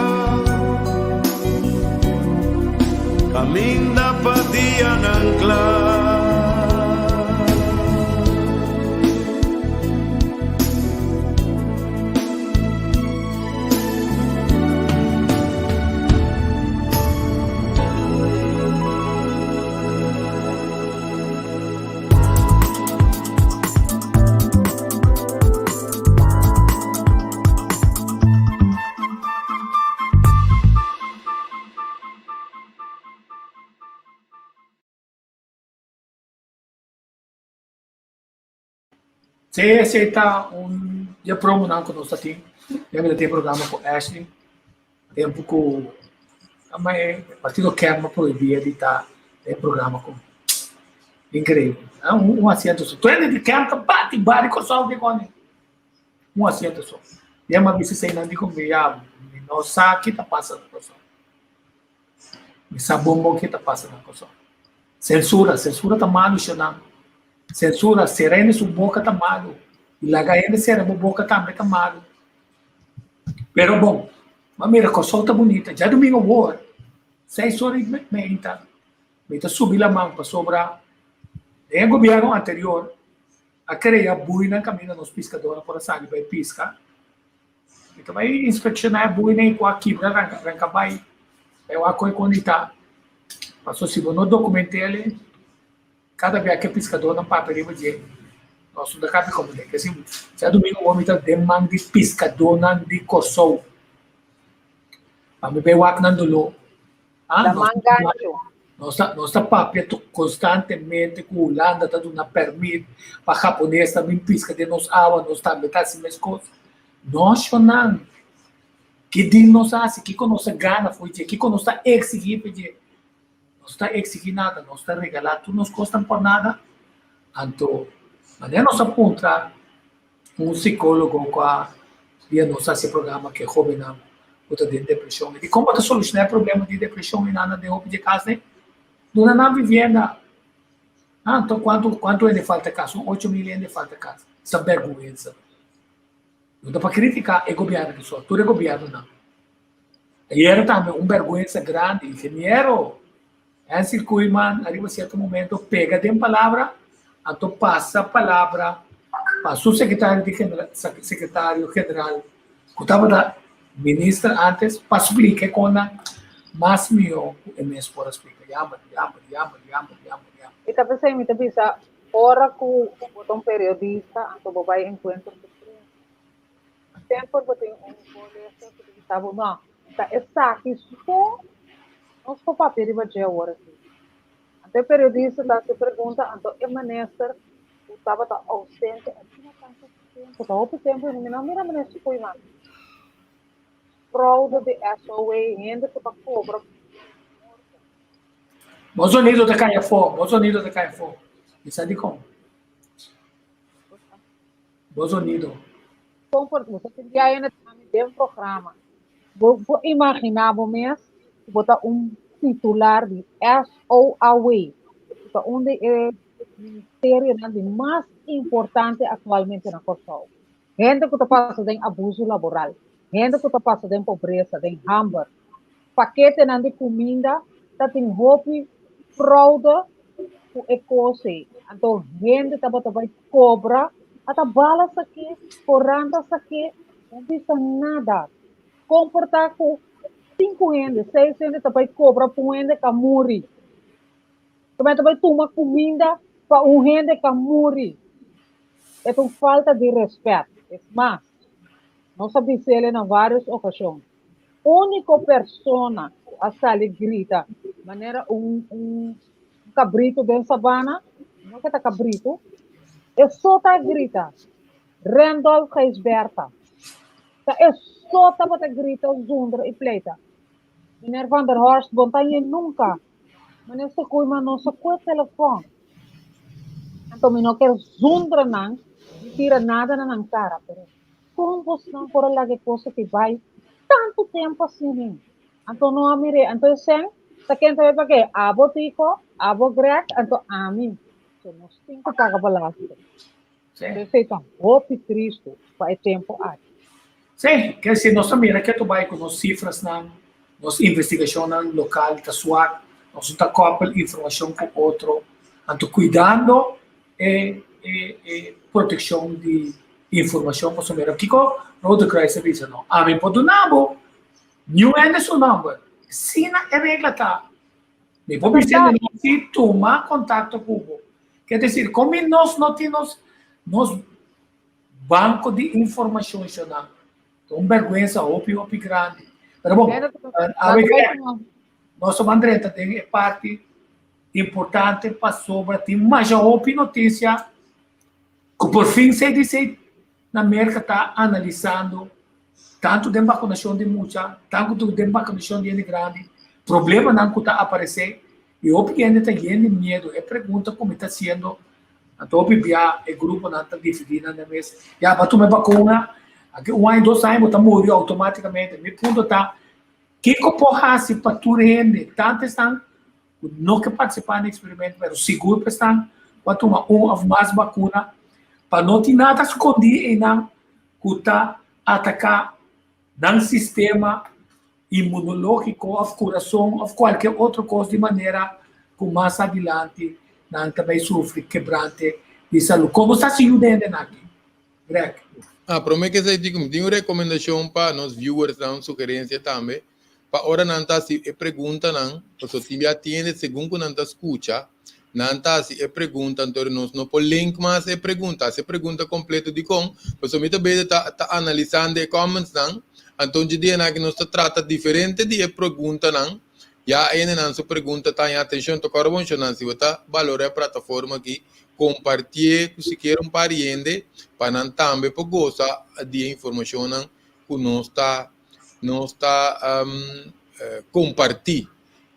aminda patia ancla. Se aceita dia promo não que nós tem, lembra ter programa com Ashley, tempo com mas partido Kerma proibia de estar tem programa com incrível, assento só, tu é de Kerma bate com só de quando assento só, e uma vez se não digo me já não sabe que tá passando com só, me sabe bom que tá passando com só, censura tá mal chamando. Censura, serena su boca tá malo. E lá ainda será a boca também tá malo. Pero bom, mas mira, com solta bonita. Já domingo boa. 6h30. Meta subir a mão para sobrar. Em governo anterior, a criar bui na caminho nos pescadores para sair para pescar. Então vai inspecionar a bui nem com a quebra, arranca vai. Eu acolho quando está. Passou se não documentei ele. Cada vez que pescador não para perigo de nosso da casa como tem que assim já domingo o homem tá demanda de pescador não de coçou a me ver o ac não dolo da mangancho nossa papia constantemente com Holanda está dando permite para japonês também pisca de nos água, nós também tá assim mais coisas. Nós não. Que diz nós assim, que nossa gana foi que nós está exigir pedir. Não está exigir nada, não está regalar, tu nos custam por nada. Então, maneira nós apontar um psicólogo com a dia nossa esse programa que é jovem não puta de depressão. E como para solucionar o problema de depressão e nada de roupa de casa, né? Não na vivenda. Então, quanto ainda falta casa? 8 mil ainda falta casa. Essa vergonha. Não dá para criticar o governo que só, tudo é governo não. E era também uma vergonha grande, engenheiro. Esse Kuiman, arriba a certo momento, pega de palavra, então passa a palavra para o secretário geral, que estava da ministra antes, para explicar com a mais melhor o mês por explicar. Yama. E também se me bisa, ora que um periodista, então vai encontro sempre tem colégio que estava não está aqui só não só papel de bater agora até periodista tá se pergunta então é ministro estava ausente aqui não tanto tempo tá outro tempo não mira ministro foi lá fraude de SOA ainda que para cobra Meus Unidos de Caifó isso é de como Meus Unidos você tem que ainda ter um programa. Vou imaginar mesmo botar titular de SOAW, onde é o ministério mais importante atualmente na Kosovo. Gente que está passando em abuso laboral, gente que está passando em pobreza, em hamburger, paquete de comida, está tem roupa, fraude, e coisa. Então, gente está cobra. Até balas aqui, corandas aqui, não precisa nada. Comportar com 5 rendas, 6 rendas, também cobra por um renda que morre. Também tomar comida para um renda que morre. É uma falta de respeito. Mas, não sabe se ele em várias ocasiões. Única pessoa a sair grita, maneira cabrito dentro da sabana, não é que está cabrito, é só tá grita, Randolph Reisberta. É só tá para grita, Zundra e Pleita. Meneer Van der Horst, bontanha nunca. Meneer Sekui, mas não sacou o telefone. Então, eu não quero Zundra não, tira nada na cara. Como você não pode lá que coisa que vai tanto tempo assim? Então, não amire. Então, assim, tá quem também para quê? Abo Tico, abo Greg, então, a mim. Nós temos que pagar balanço. Perfeito. Hope Cristo vai tempo aqui. Sim, quer dizer, nós também aqui tu vai com as cifras na nossa investigação local, tá suave, nós está copiando informação com outro, então cuidando e proteção de informação para o que o Road Crisis diz não. A mim pode não, new Anderson number, sim é regra tá. Me pode dizer se tomar contato com o quer dizer, como nós não temos banco de informações, então vergonha, ópio grande. Mas bom, nosso Andretta tem parte importante para sobre ter mais ópio notícia que por fim se diz na América está analisando tanto de vacunação de muita, tanto de vacunação de grande, problema não está aparecer. E o pequeno está cheio de medo. É pergunta como está sendo. Então, o grupo não está dividido na mesa. Já para tomar vacuna, aqui 1 ano, 2 anos, está morrendo automaticamente. Meu ponto está, que pode fazer para tu render? Tanto estão, não que participar do experimento, mas seguro estão para tomar uma ou mais vacuna, para não ter nada escondido e não está atacar no sistema imunológico, ou coração, ou qualquer outra coisa de maneira que mais adiante não também sofre quebrante de saúde. Como está se ajudando aqui? Greg? Prometo que você tem uma recomendação para os viewers, uma sugerência também. Para hora não está se pergunta não, porque se já tem segundo não está escuta, não está se pergunta, então nós não podemos link mais se pergunta completa de como, porque me também está analisando os comments não. Então, de dia que nós trata diferente de pergunta não, Já aí na sua pergunta tá em atenção to carbon se você valora a plataforma aqui compartilhar se quer um pariente para não também para gostar de informação que nós está compartilhar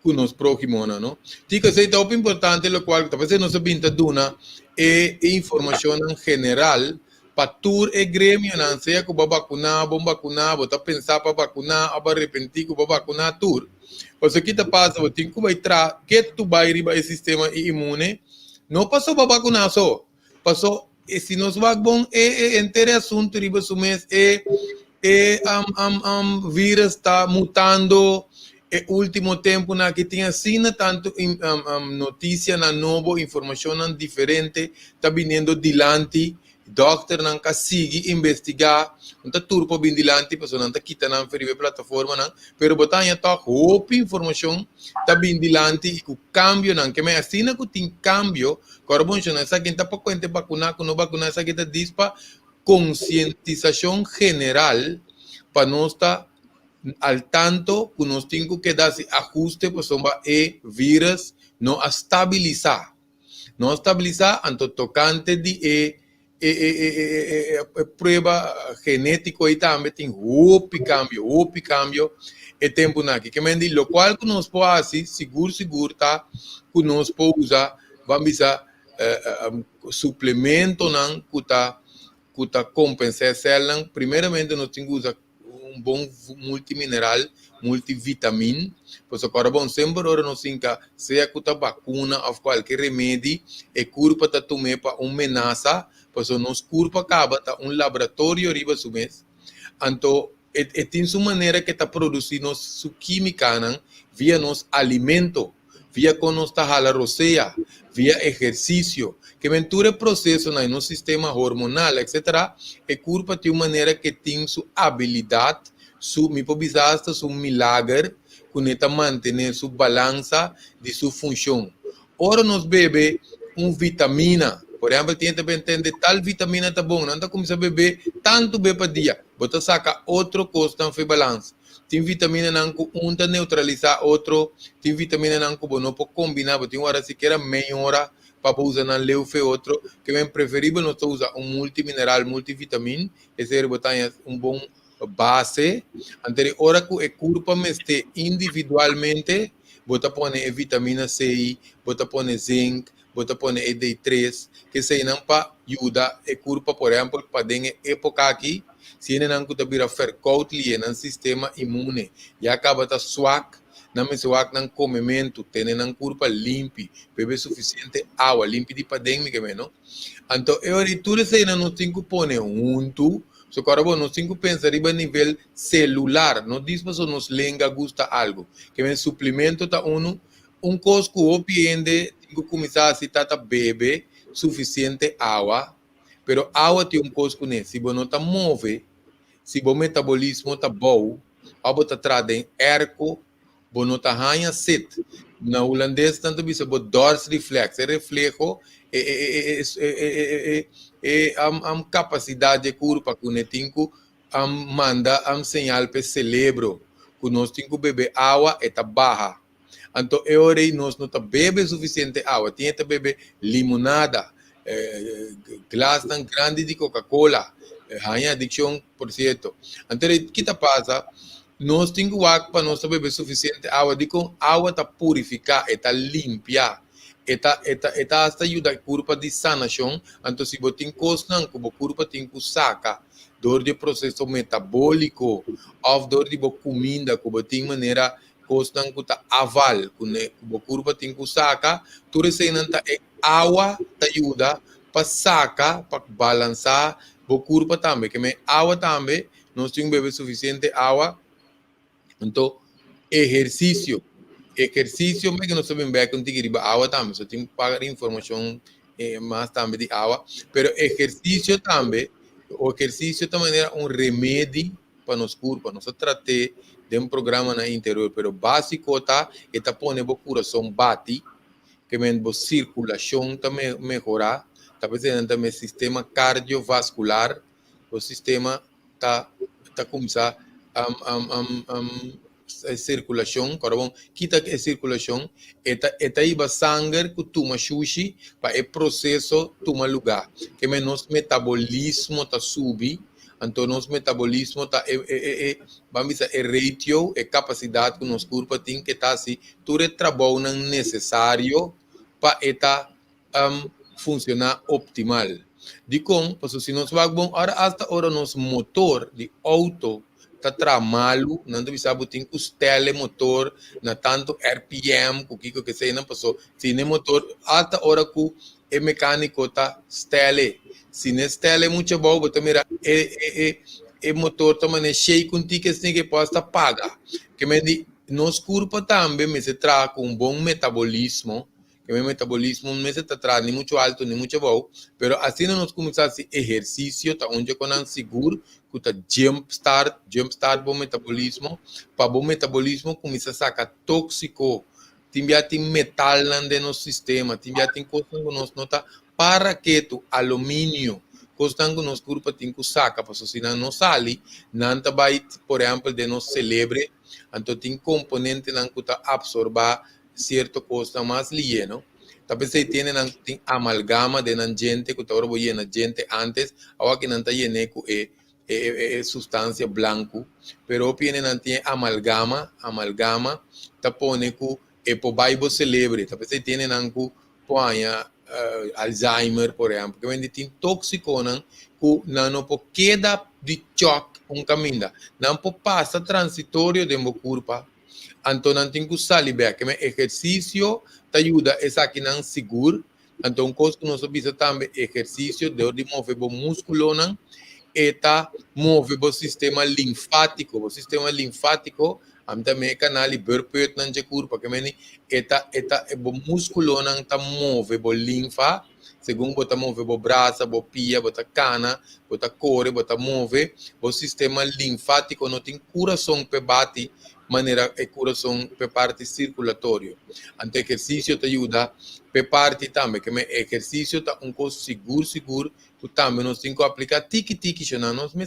com os próximos, não? Dica se é importante lo qual talvez não se binta duna é informação em geral para tur e grêmio não seja que vai vacunar, bom vacunar, você pensar para vacunar, ou para arrepentir que vai vacunar tur. Porque aqui tá passa, você tem que vai tra que tu vai riba o sistema imune, não passou para vacunar só, passou e se nós vamos inteiro assunto riba sumes vírus está mutando último tempo na que tinha sido tanto notícia na novo informação diferente está vindo dilante doctor não consegue investigar não está turpo bem dilante pessoa não está quitando na ferida plataforma não pero botanya tá hope informação está bem dilante e o cambio não que me assina que tem cambio carbon não essa quem está para conta vacunar com não vacunar essa que está diz para conscientização general para nós estar al tanto que nós temos que dar esse ajuste para o vírus não estabilizar. Não estabilizar, então tocante de prova genética e também tem outro cambio, e tempo aqui. Que me diz, o qual que nós podemos fazer, seguro, tá? Que nós podemos usar, vamos usar suplemento, não, que tá compensar célula. Primeiramente, nós temos que usar um bom multimineral, multivitamina, pois agora bom sempre ora não sinca seja que vacuna ou qualquer remédio é curpa tá tomar para uma ameaça, pois nos curpa acaba tá laboratório riba subes, então tem sua maneira que tá produzindo su química via nos alimento, via com nos hala roceia, via exercício, que ventura processo no sistema hormonal, etc., é culpa de uma maneira que tem sua habilidade, me pobisasta, seu milagre, que manter sua balança de sua função. Ora, nós bebe vitamina, por exemplo, tem também entender tal vitamina tá bom, não tá começar a beber tanto bebe para dia, bota saca outro custo de balança. Tem vitamina não que um tá neutralizar outro, tem vitamina não que não pode combinar, tem hora sequer meia hora para usar na leufe outro, que é preferível nós usar multimineral, multivitamina, esse é botar bom base, anterior hora que é culpa meste individualmente, bota pôr vitamina C, bota pôr zinc, bota pôr D3, que se não para ajuda, é culpa, por exemplo, para dengue época aqui, se não que tá vira fercoutli no sistema imune, e acaba tá swak, não me swak não comimento, tem não culpa limpe, beber suficiente água, limpe de padeng que não. Então, eu tudo isso não tem que pôr junto. So, agora, nós temos que pensar a nível celular. Não diz para nos lenga gusta algo. Que o suplemento está coisa que o paciente tem que começar a citar beber suficiente água. Pero água tem coisa que se você não está move, se o metabolismo está bom, a você está trazendo erco, você não está ganhando sede. Na holandês, tanto que você dors reflex. É reflexo, a capacidade de culpa que nós temos manda sinal para o cérebro que nós temos que beber água está baixa. Então, nós não bebemos suficiente água, tem que beber limonada, glass tão grande de Coca-Cola, há adicção, por certo. Então, o que passa? Nós temos que para nós beber suficiente água, digo, água está purificar, está limpar. Esta ajuda a culpa de sanação, então se você tem coisa que a culpa tem que sacar, dor de processo metabólico, ou dor de comida, que você tem maneira, coisa que está aval, que a culpa tem que sacar, tudo isso é água te ajuda para sacar, para balançar, a culpa também, que a água também, nós temos que beber suficiente água, então, exercício, mas que não sabemos bem que não tem que ir água também, só tem que pagar informação mais também de água, mas exercício também, o exercício também é remédio para nos corpo, nós tratar de programa no interior, mas o básico está pôr o coração bate, que a circulação também melhorar, talvez também o sistema cardiovascular, o sistema está começar circulação, carabon, quita a circulação, eta iba sangue que toma sushi para o processo toma lugar. Que menos metabolismo tá subi, então nosso metabolismo tá vamos dizer, ratio, capacidade que nosso corpo tem que tá assim, tudo trabalho não necessário para eta funcionar optimal. De como, se nós vamos hasta agora nosso motor de auto tá tramalo, não deve saber tem que telemotor, na tanto RPM, o que seja, não passou, se nem motor, até hora que o mecânico tá stele, se não stele muito bom, você mira, o motor também cheio com tickets que possa pagar, que me di, nos corpo também me se traz com um bom metabolismo, que o metabolismo não se trata nem muito alto nem muito bom, pero assim nós começamos a exercício, tá onde eu não seguro, que tá jumpstart bom metabolismo, para bom metabolismo começa a sacar tóxico, tem metal no sistema, tem coisas que nós nota para que tu alumínio, coisas que nós corpo tem que sacar, para se não sai, não vai, por exemplo, de nós celebre, então tem componente que tá absorver cierto coisa mais lieno. Talvez se tem amalgama de gente que ahora voy a gente antes, ahora que não está lleno com substância branco, pero tiene amalgama, tá pone com po Bible celebre, talvez se tem nanku poanya Alzheimer, por exemplo, que vende tem tóxico nan ku não po queda de choque caminho, não po passa transitório de mo corpo. Então, não tem que sair bem, que exercício te ajuda a estar não seguro. Então, coisa que nós precisamos também exercício de mover o músculo, e mover o sistema linfático. O sistema linfático, também é canal de burpeut na corpo, que o músculo tá move o linfa, segundo bota move o braço, o pia, bota cana, bota core, bota move o sistema linfático, não tem coração para bater maneira é coração para parte circulatório. Então, exercício te ajuda para parte também, que exercício tá coisa seguro, que também nós temos que aplicar tiki, não nós não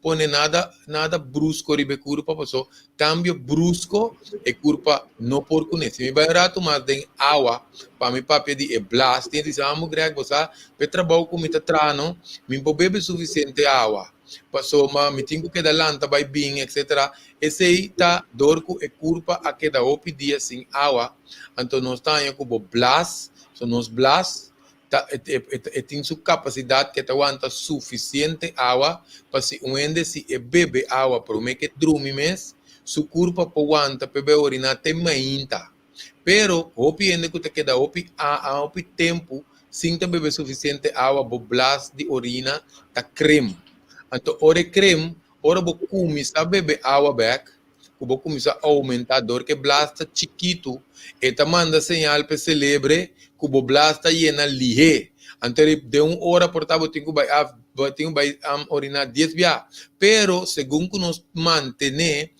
põe nada brusco ribe curva, passou cambio brusco e curva não por conhecer. Se me vai rato mais de água, para me papel de blast, tem que dizer, greg, você para trabalhar com mita trano, me bebe suficiente água. Passou, mas me tenho que dar lanta, vai bem, etc. Esse aí tá dorco e curva a cada dia sem água. Então, nós estamos com o blast, nos blast, tem sua capacidade que aguenta suficiente água para se bebe água para o que dorme mês, sua curva aguanta para beber urinar até mainta. Pero, o piende que te queda a tempo, sem beber suficiente água, o blast de urina tá creme. Então, ora creme, ora vou começar a beber água back, vou começar a aumentar a dor, que blasta chiquito, e tá manda sinal para celebre, que o blasta llena lihe. Então, de hora por tábua, tenho que orinar 10 vezes. Pero, segundo que nós mantener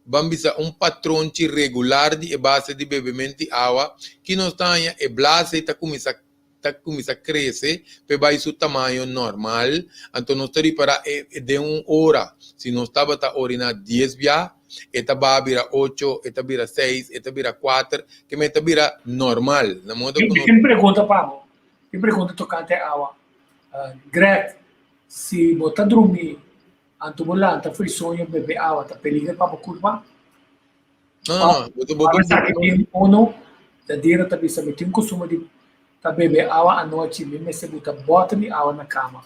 vamos dizer, patrão regular de base de bebimento de água, que nós tenha, e blasta está começa a crescer, para seu tamanho normal. Então, nós temos para de hora. Se nós estava a orinar 10 vezes, eta vai virar 8, eta vira 6, eta vira 4, que me eta vira normal. Na modo que me pergunta, Pablo, me pergunta tocante a água. Greg, se botar dormir, anto volanta, foi sonho beber água, tá perigo para a curva? Não. Uno, da dira também sabe, tem costume de beber água à noite, mesmo se botar bota de água na cama.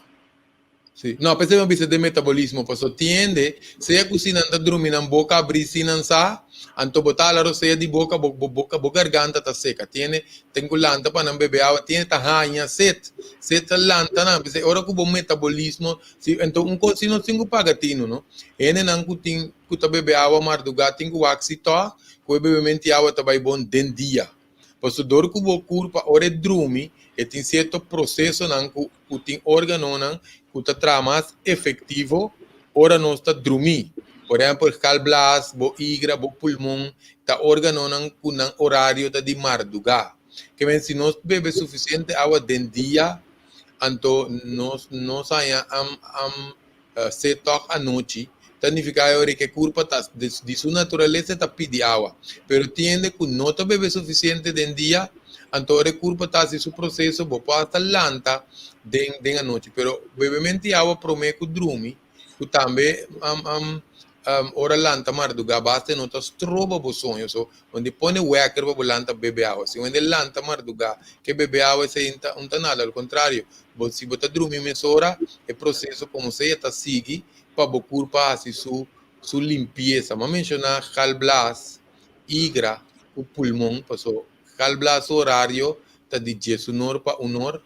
Sim. Não, pensei que de metabolismo, porque tiende, se a cozinha anda dormindo na boca, abrir se não sa, anto botar a roceia de boca, garganta tá seca. Tem que lanta para não beber água, tá ranha, set lanta, não, pensei, ora que o metabolismo, então se não tem que pagar tino, não? Não tem que beber água, mardugar, tem que waxitó, que o bebimento de água tá vai bom dentro dia. Porque dor que o corpo, ora dorme, e tem certo processo, não, que tem órgão, não, que está mais efetivo, ora não está dormir. Por exemplo, o calblas, o igra, o pulmão, está órgão com horário de madrugada. Que se nós bebemos suficiente água dentro do dia, então nós saímos se toca à noite, significa ahora que culpa de su naturaleza está pide agua, pero tiende que no te bebe suficiente de día, entonces culpa está así su proceso, vos puedes estar lanta de la noche, pero bebemente agua promete que drumi, que también ora lanta marduga basta não tá stroba bo sonho so onde põe wecker bo lanta bebe água se onde lanta marduga que bebe água se inte não tá nada ao contrário se botar dormir mesora é processo como se está sigue para bo culpa assim su limpeza mas mencionar calblas igra o pulmão passou calblas horário tá de 10 horas para 1 hora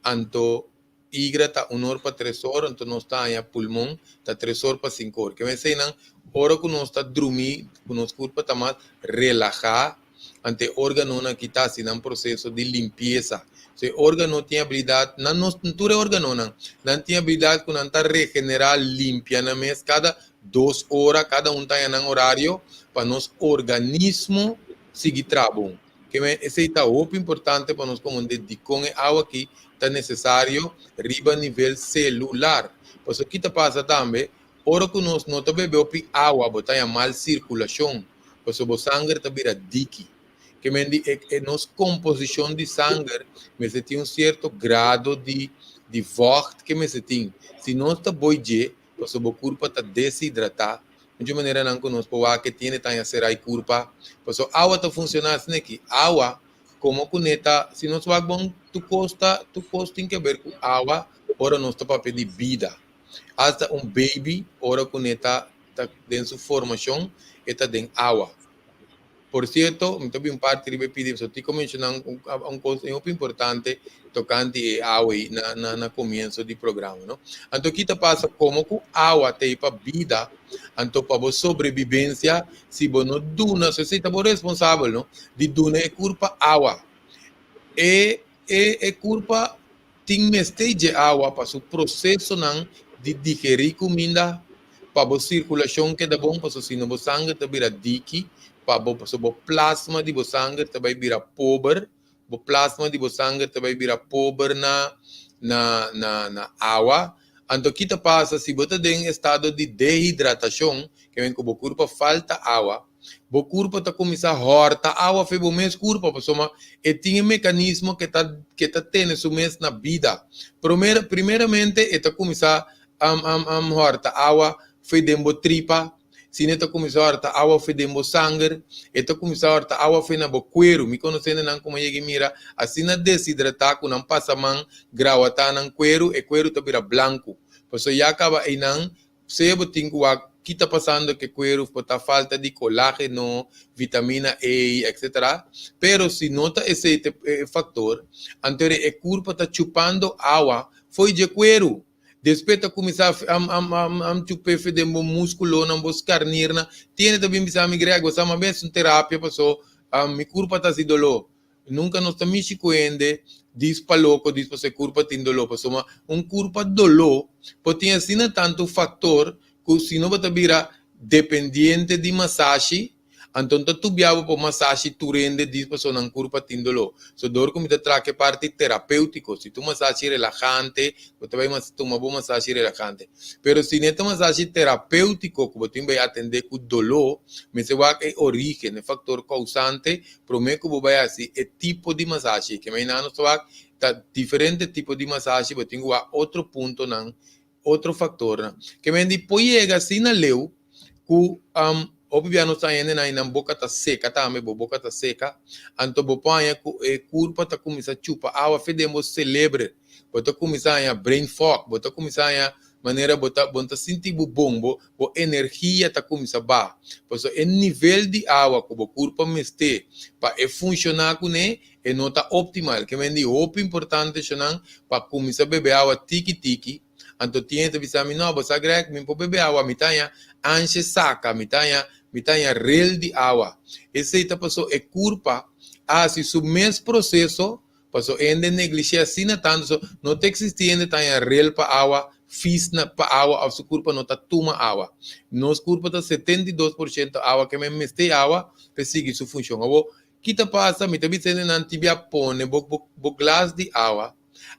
anto igra está 1 hora para 3 horas, então nós está em pulmão, está 3 horas para 5 horas. Que me ensinam, hora que nós está dormir, que nós culpa está mais relaxar, ante órgão que está assim, num processo de limpeza. Se órgão tem habilidade, não é órgão, não tem habilidade que não está regenerar limpia na mês, cada 2 horas, cada está em um horário, para nosso organismo seguir trabalhando. Que esse está muito importante para nós como dedicamos água aqui, está necessário riba nível celular. Por isso que passa também, hora que nós não bebemos água, botar em mal circulação, por isso o sangue está vira dique. Que é nossa composição de sangue, mas tem certo grado de vocht que mas tem. Se nós está boije, por isso o corpo está desidratado. De maneira não conosco, o que tem que ser a culpa. Por isso a água está funcionando assim aqui. Água como cuneta, se nós vamos tu costa tem que ver com água, ora nós está para pedir vida. Hasta baby, ora cuneta está dentro sua formação, está dentro água. Por certo, eu também parte de pedir, só te mencionando coisa muito importante tocante a água na começo do programa, não? Então aqui passa como que água tem para vida, então para sobrevivência, se você não duna, se você está responsável, não? De duna é culpa água. É culpa tem mestre de água para o processo não de digerir comida, para a circulação que é bom, para se não sangue te vira dique, para o plasma de sangue te vai virar pobre, o plasma de sangue te vai virar pobre na água. Então, o que passa se você tem estado de desidratação, que vem com o corpo falta água, o corpo está começando a horta água, foi o mesmo corpo, e tem um mecanismo que está tendo isso mesmo na vida. Primeiramente, está começando a horta água, foi dentro da tripa, se não está começando a horta água, foi dentro do sangue, está começando a horta água, foi na cuero, me conhecendo não como ele mira, assim na desidratar, quando não passa a mão, grau está no cuero, e cuero está vira branco. Por isso, já acaba aí não, se você tem que está passando que cuero está falta de colágeno, vitamina E, etc. Pero se nota esse fator, então o corpo está chupando água, foi de cuero. Depois está começar a chupar de músculo, não vou carnirna, tem também bisa migrar, você uma vez uma terapia passou, meu corpo está se dolor. Nunca nos estamos chicoende, diz para louco, diz para ser corpo tem dolor, passou corpo dolor, pode ter assim tanto fator que se não vai virar dependente de massagem, então tu biava para massagem tu rende diz para não corpo tem dolor. So dor como te traque parte terapêutico, se tu massagem relajante, você vai tomar uma boa massagem relajante. Pero se não massagem terapêutico, que você vai atender com dolor, mas se vai é origem, é fator causante, promete que vai assim, é tipo de massagem, que me não só tá diferente tipo de massagem, você tem outro ponto não, outro fator, não. Que me depois chega assim na leu, que obviamente está indo na boca está seca, tá? A boca está seca. Então, o corpo está começando a chupar água, fedemos celebre. Você começa a brain fog, você começa a maneira você sentir o bombo, a energia está começando a baixar. Por isso, o nível de água que o corpo mete para funcionar com ele, não está optimal. Que é muito importante para começar a beber água tiki-tiki. Então, tinha que avisar, não, você greg, me pode beber água, me tenha anche saca, me tenha rel de água. Esse aí passou é culpa, se o mesmo processo, passou ainda negligencia assim tanto, não tem que existir ainda tenha rel para água, fiz para água, a sua culpa não está toma água. Nossa culpa está 72% água, que me meste água, para seguir sua função. O que passa, me está dizendo, não tibia pone, bo glass de água,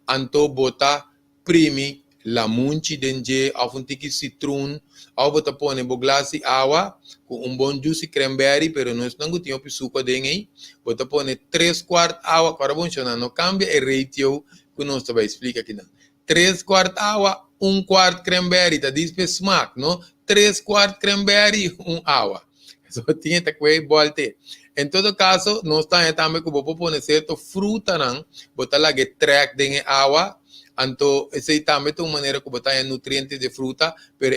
então bota prime lamunchi denje, of um tiki citron, ou bota pone bo glasi água, com bom juice cranberry, pero nós não tinha suco dentro, bota pone 3/4 água, para bom chama, não cambia o ratio que nós vai explicar aqui não. 3/4 água, 1/4 cranberry, tá diz smack, não? 3/4 cranberry, 1 água. Só tinha que volte. Em todo caso, nós também que vou pôr certo fruta não, botar lá que track dentro água, então esse também tem uma maneira que botar nutrientes de fruta, pero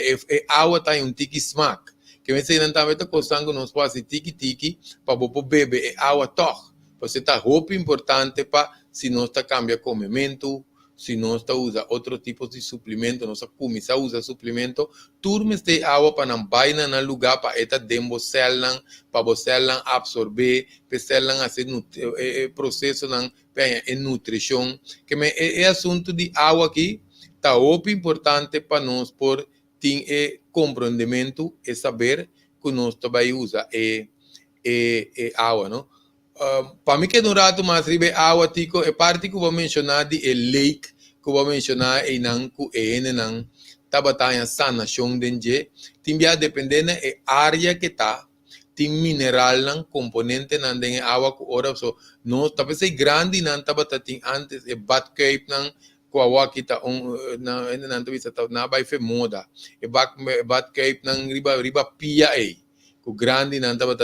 água tem um tiki smack. Que me sei também tá costando nós fazer tiki para vou beber água toch. Você tá roupa importante para se nós tá cambia comimento, se nós tá usa outro tipo de suplemento, nós começa a usar suplemento, turmes de água para não baina no lugar para eta dembo células, para você absorver, para células fazer processo não em nutrição, que é assunto de água aqui, tá muito importante para nós por ter compreendimento e saber que nós também usa água, não? Para mim que no rato mais ribe água tico é parte que eu vou mencionar de lake que eu vou mencionar e não que não tabataya sanação denje timbia dependendo é área que tá tem mineral não componente não tem água que ora so não talvez é grande não tabata tem antes é batcape não com a água que tá não talvez tá na vai fe moda é batcape não riba pia aí o grande não estava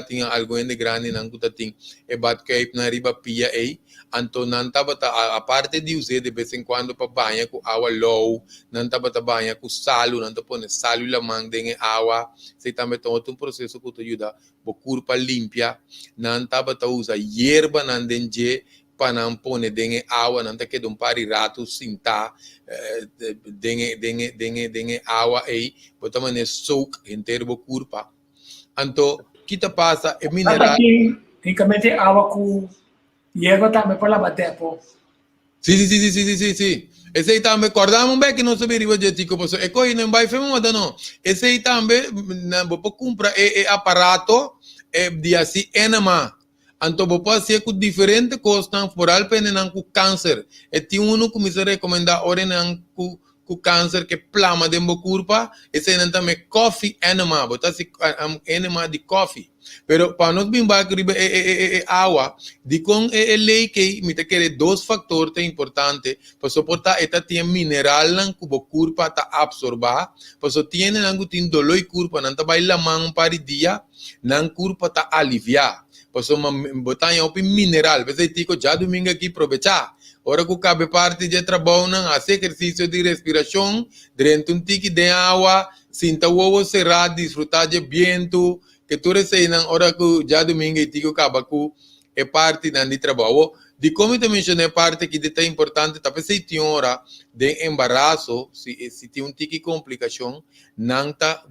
tinha algo de grande não que tinha e batcape na riba pia aí então não estava a parte de usar de vez em quando para banhar com água low não estava banhar com salo não estava pôr salo lá mandem água se também tem outro processo que te ajuda o corpo limpia não estava usar hierba não denje para não pôr dentro água não te queda pari rato sinta dentro água aí botar mané soak inteiro o corpo. Então, kita passa é mineral. Aqui, unicamente água com hierba também para lavar tempo. Sim. Esse aí também, acordamos bem que não sabia de tico, porque é coisa não vai fazer nada não. Esse aí também, não vou comprar aparato de assim enema. Então, vou fazer com diferentes coisas, por algo com câncer. E tem um que me recomenda ora não com câncer que plama dentro do corpo, esse é também coffee enema, botar se enema de coffee. Pero para nós bem baixo água, de com lei que me te quer 2 fatores importantes para suportar esta tem mineral não que o corpo tá absorver, para só tem não tem dolor o corpo não tá vai la mão para dia, não corpo tá aliviar. Para só botar em mineral, você tico já domingo aqui aproveitar. Ora que cabe parte de trabalho não faz exercício de respiração, dentro tique de água, sinta o ovo cerrado, desfrutar de vento, que tu receiam, ora que já domingo e tico acaba com é parte de trabalho. De como eu mencionei parte que é importante, talvez se tem hora de embaraço, se tem tique complicação, não tá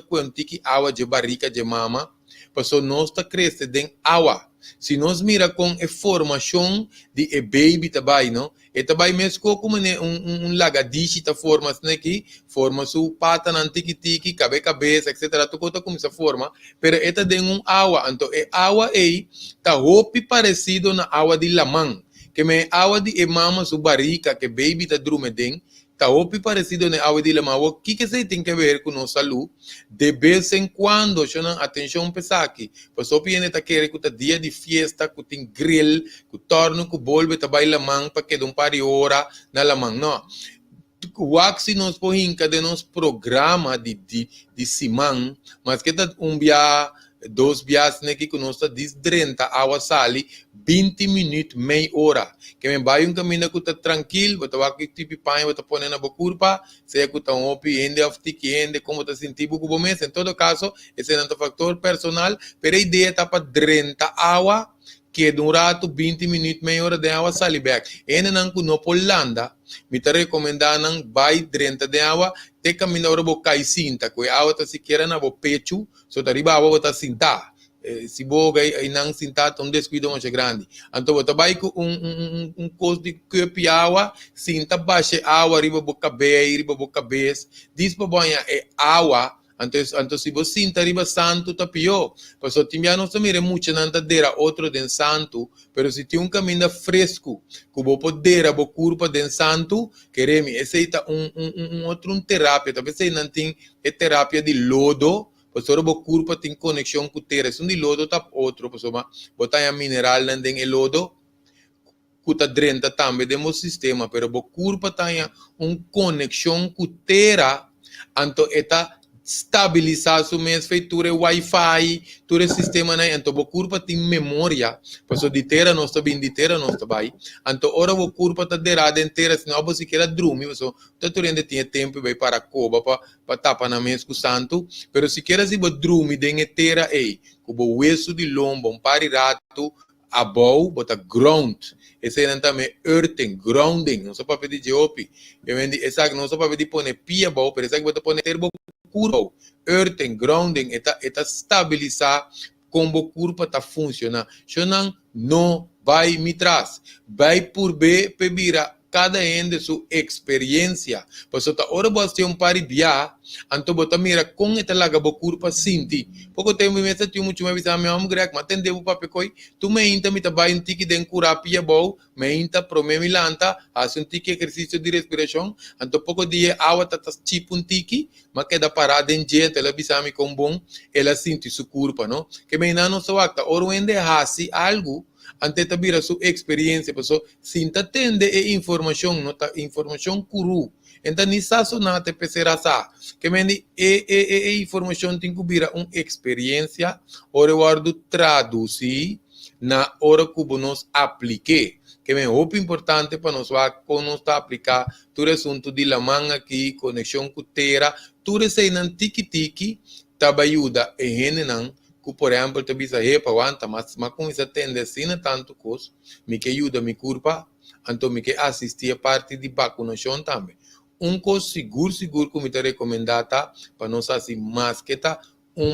com tique água de barriga de mama, porque nós está crescendo em água. Se nós mira com a formação de baby também, não? E também mesmo como lagartixa tá forma aqui, forma sua pata na tiki cabeça, etc. Tudo como essa forma, pero esta tem água, então a água aí tá roupa parecido na água de lamang, que é água de mama sua barriga que baby tá dormindo. Tá roupa parecido na água de lamang. O que você tem que ver com nossa saúde? De vez em quando, chamam atenção pesar aqui. Pois só viene tá querer que tá dia de festa, que tem grill, que torno, que bolbe tá vai lamang para que par de hora na lamang. Não. O axi nos põe de nosso programa de simão, mas que tá dia 2 dias que conosco diz 30 água sali 20 minutos, meia hora. Que me vai caminho que está tranquilo, você vai aqui tipo pai, você põe na curva, se que está opi, ende of tiki, ende como está sentindo com o mês. Em todo caso, esse é um fator personal, pero a ideia está para 30 água, que de rato 20 minutos, meia hora de água sali back. E não no Polanda, me está recomendando vai 30 de água, te caminho agora vou cair cinta, que a água está sequer na pecho, só tá riba a água está cinta. Se boga aí não cinta, um descuido muito grande. Então, você vai com coisa de cup água, cinta baixa água, riba boca cabeça, diz para banhar é água, Antes si vos sinta arriba santo tapio, pues timbiano se mire mucho nanta dera otro den santo, pero si ti un camino fresco, cubo podera bo curpa den santo, queremi, esse ita un terapia, talvez sei nanting é terapia de lodo, pues ora bo curpa tem conexão com terra, se um de lodo tap outro, pues botar mineral nandeng e lodo, kuta drenta também demo sistema, pero bo curpa tenha conexão com terra, anto eta stabilizar su mes feitura Wi-Fi, todo sistema né, então bo curpa tem memória, passo de terra não está bem de terra não está bem, então ora bo curpa tá derada inteira, senão você quer dormir, passo tá turende tinha tempo bem para coba para tapa na mes com santo, pero se quer se bo dormir den terra ei, com bo hueso de lombo, pari rato, above, bota ground. Esse é também earthing, grounding, não só para pedir geopi. Eu vendi, essa não só para pedir pôr pia bom, mas essa que bota pôr terbo curvo, earthing, grounding, eta estabilizar como o corpo tá funcionando. Senão não vai me traz, vai por B pebira cada ende sua experiência. Pois outra hora você pari via, então bota mira com esta laga bo corpo sinti. Pouco tempo me meta tinha muito mais visão meu amo grec, mas tende o papel coi. Tu me inta me tabai tiki den curapia bom, me inta prome milanta, faz tiki exercício de respiração. Então pouco dia água tá tipo tiki, mas queda parada em dia, ela visão me com bom, ela sente seu corpo, não? Que me não só acta, ora ende hasi algo ante tabira sua experiência, pessoa sinta tende e informação, nota informação curu. Então nessa sonata pesera sa, que mendi e informação tem que bira experiência, ora guardo traduzir na hora que nos aplique. Que é muito importante para nós aplicar todo assunto de la manga aqui, conexão com terra, tudo isso aí não tiki-tiki, taba ajuda e gente não, que por exemplo, te bisa repa wanta, mas com essa tendência tanto coisa, me que ajuda me curva, então me que assistir a parte de vacunação também. Coisa seguro que me te recomendata para nós assim mais que tá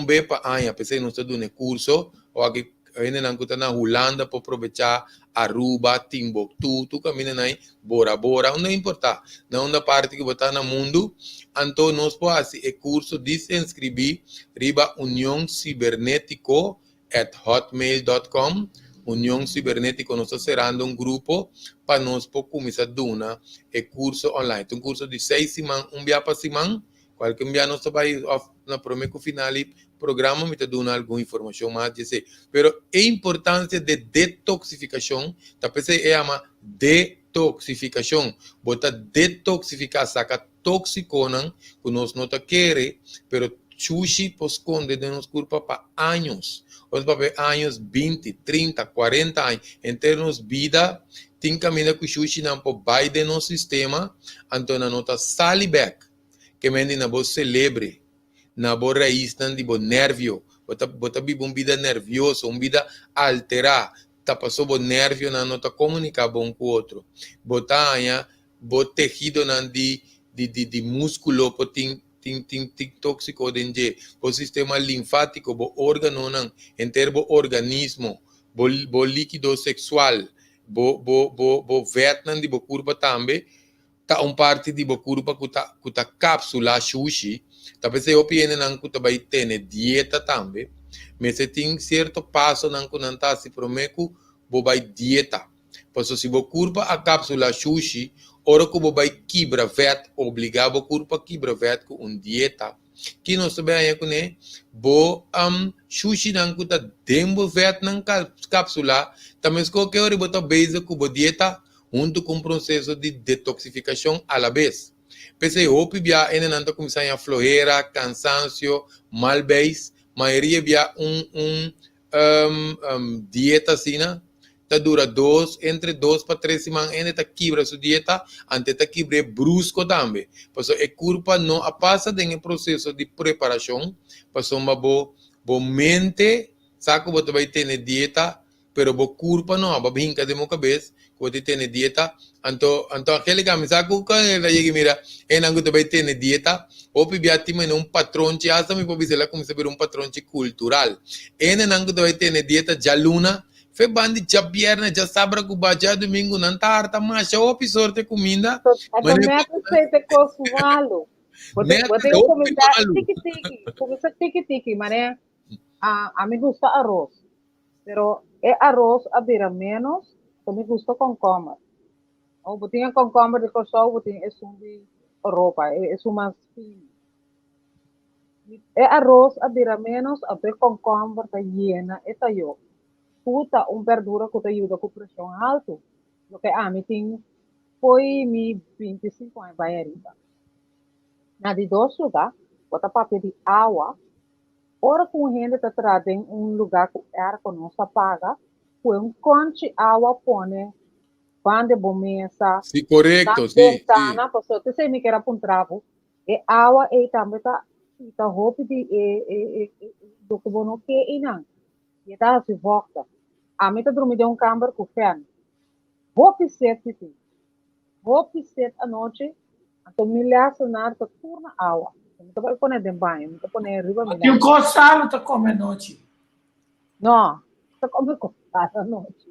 bem para anha, pensei nós do curso ou aqui ainda não está na Holanda para aproveitar Aruba, Timbuktu, tu caminha aí, Bora Bora, não importa, não da parte que botar no mundo, então nós podemos fazer curso de se inscrever riba unioncibernetico@hotmail.com. União Cibernético, nós estamos cerrando grupo para nós começar a dar curso online. Um curso de 6 semanas, dia para semana, qualquer dia nós vai na primeira final programa, me dá alguma informação mais dizer. Pero a importância de detoxificação, talvez é uma detoxificação, botar detoxificar, saca toxicona, que nós não queremos, pero chuchi esconde de nos corpo para anos. Os papéis anos 20, 30, 40 anos, em termos de vida, tem caminho que o chuchi não pode de nosso sistema, então na nota saliback, que mende na boa celebre, na boa raiz, na boa nervio, bota uma vida nerviosa, uma vida alterada, tá passou o nervio na nota comunicar bom com o outro, bota aí, bota tejido na de músculo, tem tóxico dentro o sistema linfático, o órgano não, em termo organismo, o líquido sexual, o Vietnam de bo curva também, tá parte de bo curva que tá cápsula sushi, talvez eu opine não que tá vai ter dieta também, mas se tem certo passo não que não tá se prometo, bo vai dieta, porque se bo curva a cápsula sushi ora que vai quebrar vet, obrigar o corpo a quebrar vet com uma dieta. Que nós sabemos que né, sushi não custa tempo vet na cápsula, também se qualquer hora bota base com a dieta, junto com o processo de detoxificação à la vez. Pensei, hoje via ainda não está começando a florera, cansaço, mal base, maioria via dieta assim, né? Dura entre 2 para 3 semanas, ainda está quebra sua dieta, antes está quebra brusco também. Porque a culpa não passa no processo de preparação, porque uma boa mente, sabe que você vai ter dieta, pero a culpa não, a brinca de minha cabeça, que você tem dieta, então aquele que me sabe que ela chega mira, não você vai ter dieta, ou pibia time um patrão que asa me pode dizer como se ver patrão cultural. Não você vai ter dieta já luna. Foi bandi já pierna, já sabra que já domingo não tarta, mas já o pisor te comida. A dometa se te cosumalo. Net Botei hopi comentar malu. tiki-tiki. Começa tiki-tiki, mas a mim gusta arroz. Pero é arroz a beira menos, que me gusta com coma. O botinha com coma de coxão, botinha é de roupa, é mais fino. É arroz a beira menos, a beira com coma, tá hiena, é tayo. Puta, verdura que te ajuda com pressão alto. Lo que a mim tem, foi me 25 anos, vai arriba. Na de dois lugares, bota papel de água. Ora com a gente está trazendo lugar que era que não se paga, com conche água põe, bande bomesa, Sí, correcto, sí, sí. ventana, pessoa, tu sei me que era para travo, e água e também tá roupa de do que não quer e não, e tá se volta. A mim tá dormindo câmara com feno. Roupa sete sim, roupa sete à noite, então me laça na tá turna água. Não vai pôr dentro banho, não pôr riba me E o coçado está comendo noite. não, tá como coçada à noite.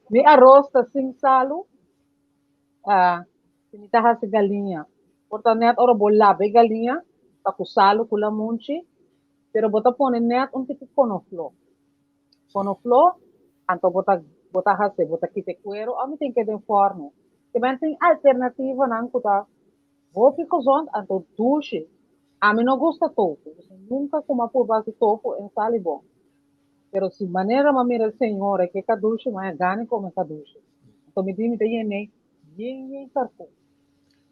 Me arroz tá sem salo, me tá rasa galinha. Portanto, net ora bola be galinha, tá com salo, com lamunchi, pero bota pone net tipo conoflo. Conoflo, então bota rasa, bota quite cuero, a mim tem que de forno. Também tem alternativa não kuta. Vou ficar zonde, então duche. A mim não gosta tofu. Nunca como por base tofu em sal e bom. Pero se maneira mamira senhora que caduche, mas gane como caduche. Então me diz, me tem nem carpo.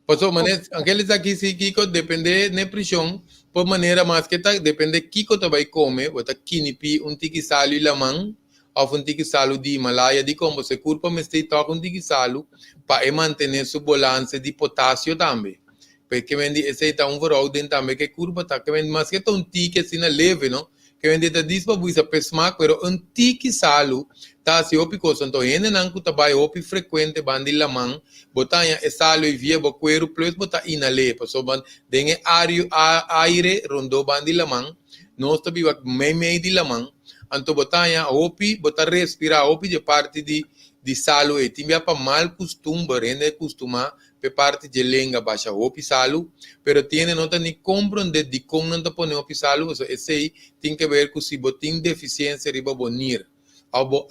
Pasó, manes, aqueles aqui se Kiko depende de pressão, por maneira mais que tá, depende Kiko tá vai comer, bota kinipi, tiki salo e lamang, ou tiki salo de Himalaya, de como você curpa, mas tem toque tiki salo, para manter sua balança de potássio também. Porque vendi esse tá overall dentro também que curva tá, que vendi mais que tiki assim na leve, não? Que vendi tá dispa buisa pesmac, pero tiki salo, tá se opi coisa, então ene não que tá vai opi frequente bandi lamang, botanha e salo e via boqueiro plus bota inale, passo ban dengue aire rondo bandi lamang, nós tá biwa mei de lamang, anto botanha opi bota respirar opi de parte de salo e timbia pa mal costumba rende costuma pe parte de lenga baixa opi salo, pero tiene nota ni compreender de como não tá pone opi salo, so esse aí tem que ver com se botin deficiência riba bonir, ou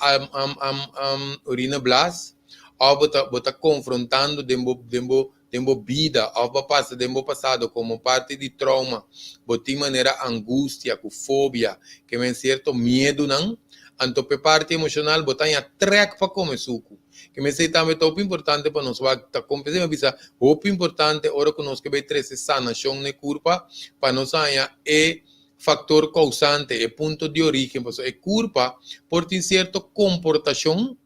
urina blas, ou bota confrontando dembo vida, ou passa dembo passado como parte de trauma, botin maneira angústia, com fobia, que vem certo medo não, anto pe parte emocional botanha track para comer suco. Que me sei também top importante para nós, tá compensando me bisa, top importante ora que nós que vai trazer sanação ne culpa, para nós ainda é factor causante, é ponto de origem, porque é culpa por ter certo comportação,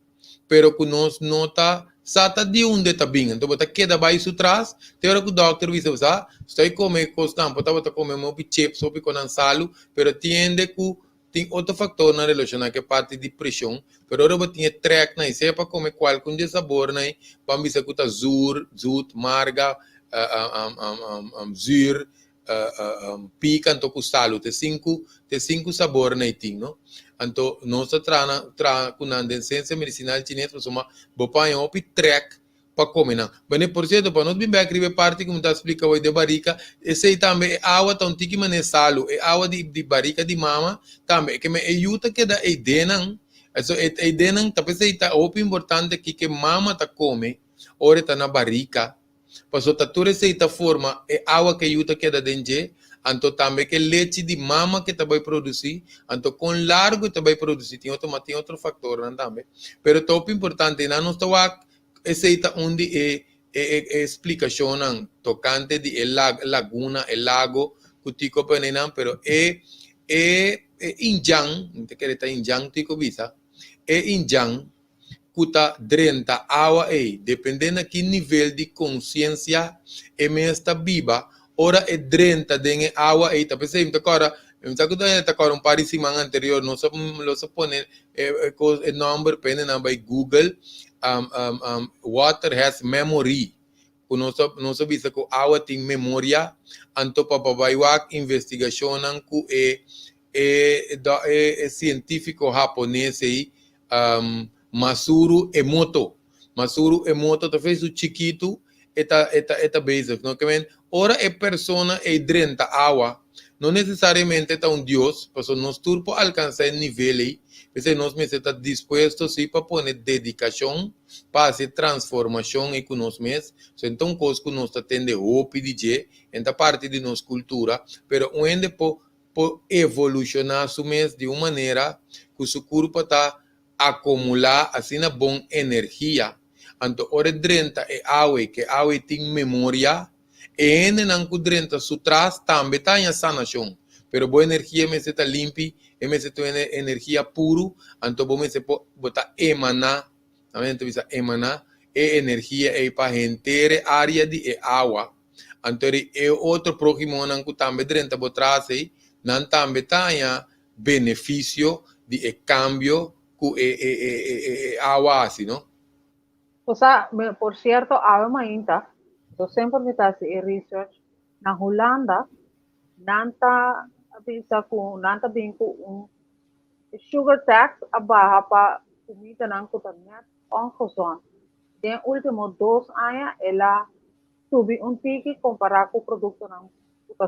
pero que nós nota sata de onde está bem, então bota queda baixo atrás, tem hora que o doctor diz, estou comendo constante, bota comer um chips, sopa com ansalo, pero tiende que tem outro fator na relação que é parte de pressão, pero agora tinha track na isso é para comer qualquer de sabor na para me sacuta zut, marga, zur, pica, então com salo, tem cinco sabor na itim, não? Então nossa tra com a ciência medicinal chinesa, soma bopanha opi track para comer não. Bem, por certo, para nós bem escrever parte como está explicado aí de barrica, esse aí também é água tão tique mané salo, é água de barrica de mama, também que me ajuda que da edenang, então edenang também sei tá opi importante que mama tá come, ora tá na barrica, passou tá toda essa forma é água que ajuda que da dentro, então também que leite de mama que tá vai produzir, então com largo tá vai produzir, tem outro fator não também, pero top importante não nos tá esse é onde é explicação tocante de laguna, lago, que tico penena, pero injang, não te quer estar injang tico bisa, injang, que tá drenta água dependendo de que nível de consciência está viva, ora é drenta de água tá pensando agora, um par de semana anterior, não se pone o nome penena by Google. Water has memory. Não sabe se a água tem memória, então para vai investigação que é científico japonês aí, Masuru Emoto. Masuru Emoto tá fez o chiquito, eta basic, não que vem ora é persona e drenta agua, não necessariamente está um Deus, porque nós turpo alcançar nível aí, porque nós está disposto sim para pôr dedicação, para fazer transformação em nós mesmos, então coisa que nós tende a pedir, esta parte de nossa cultura, pero onde por evolucionar su mês de uma maneira que o seu corpo está acumular assim na boa energia, então ora drenta é água, que água tem memória. E não kudrenta sutras também está em sanação. Pero boa energia me está limpa, e me está energia puro, então bom me se botar emanar, também então emanar e energia é para entere área de água. Então é outro próximo não que também drenta botar aí, não também está em benefício de cambio que água assim, não? O sea, por cierto, ave mainta, eu sempre me faço research na Holanda, nanta bisa com nanta bem com sugar tax abaixo para comida não contaminada, ongezond. Den último 2 anos ela subiu tique comparado com o produto não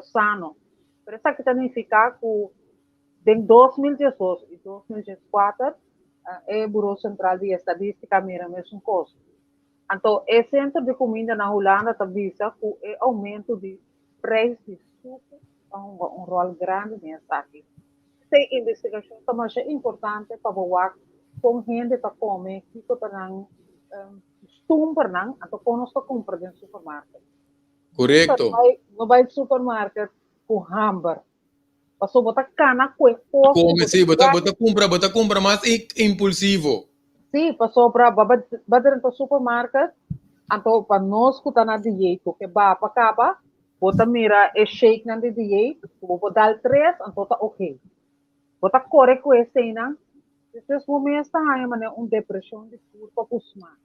sano. Pero isso que significa que em 2018 e 2024 o Bureau Central de Estadística mira mesmo coisa. Então, o Centro de Comida na Holanda avisa que o aumento de preços de suco tem um rol grande nessa aqui. Essa investigação também é importante para ver como gente está comendo, que está costumbre, então como está comprando no supermercado. Correto. Não vai ao supermercado com hambúrguer. Passou botar cana com pouco. Come sim, bota compra mais impulsivo. Sim, passou para bater no supermercado, então para nós que está na dieta, que vai para cá, bota mira e shake na dieta, vou botar 3, então está ok. Bota corre com esse cena, esses momentos está aí, mas uma depressão de corpo para os mãos.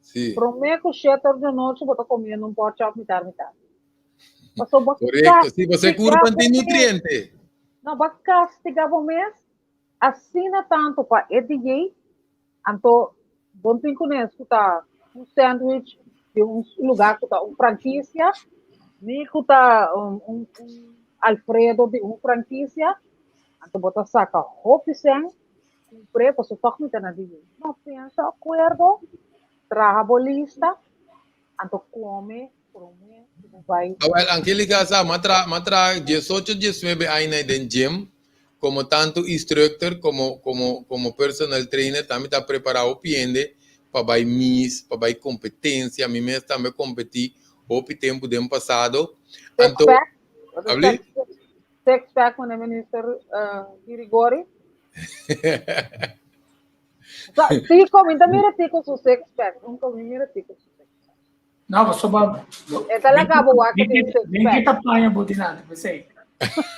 Sim. Prometo que 7 horas da noite bota comendo um porco chop metade. Passou correto, sim, você curva tem nutriente. Não, vai castigar o mês, assina tanto para a dieta. Então, bom tem conhece que tá um sanduíche de um lugar que tá franquia, nem que tá Alfredo de franquia, então bota saca roupa sem, comprei para só me na dia. Não pensa acordo, traga bolista, então come, vai. Well, Angelica sa matra 18 19 anos em gym. Como tanto instructor como personal trainer, também está preparado o piende para Miss, para competência. A mim mesmo também competi o tempo do ano passado. Então, Six-pack com o ministro Irigori. Tico, ainda mira tico su six-pack. Nunca mira tico su six-pack. Não, mas só para... É talaga bo wa que tem six-pack. Nem que tá panha botinado, pensei.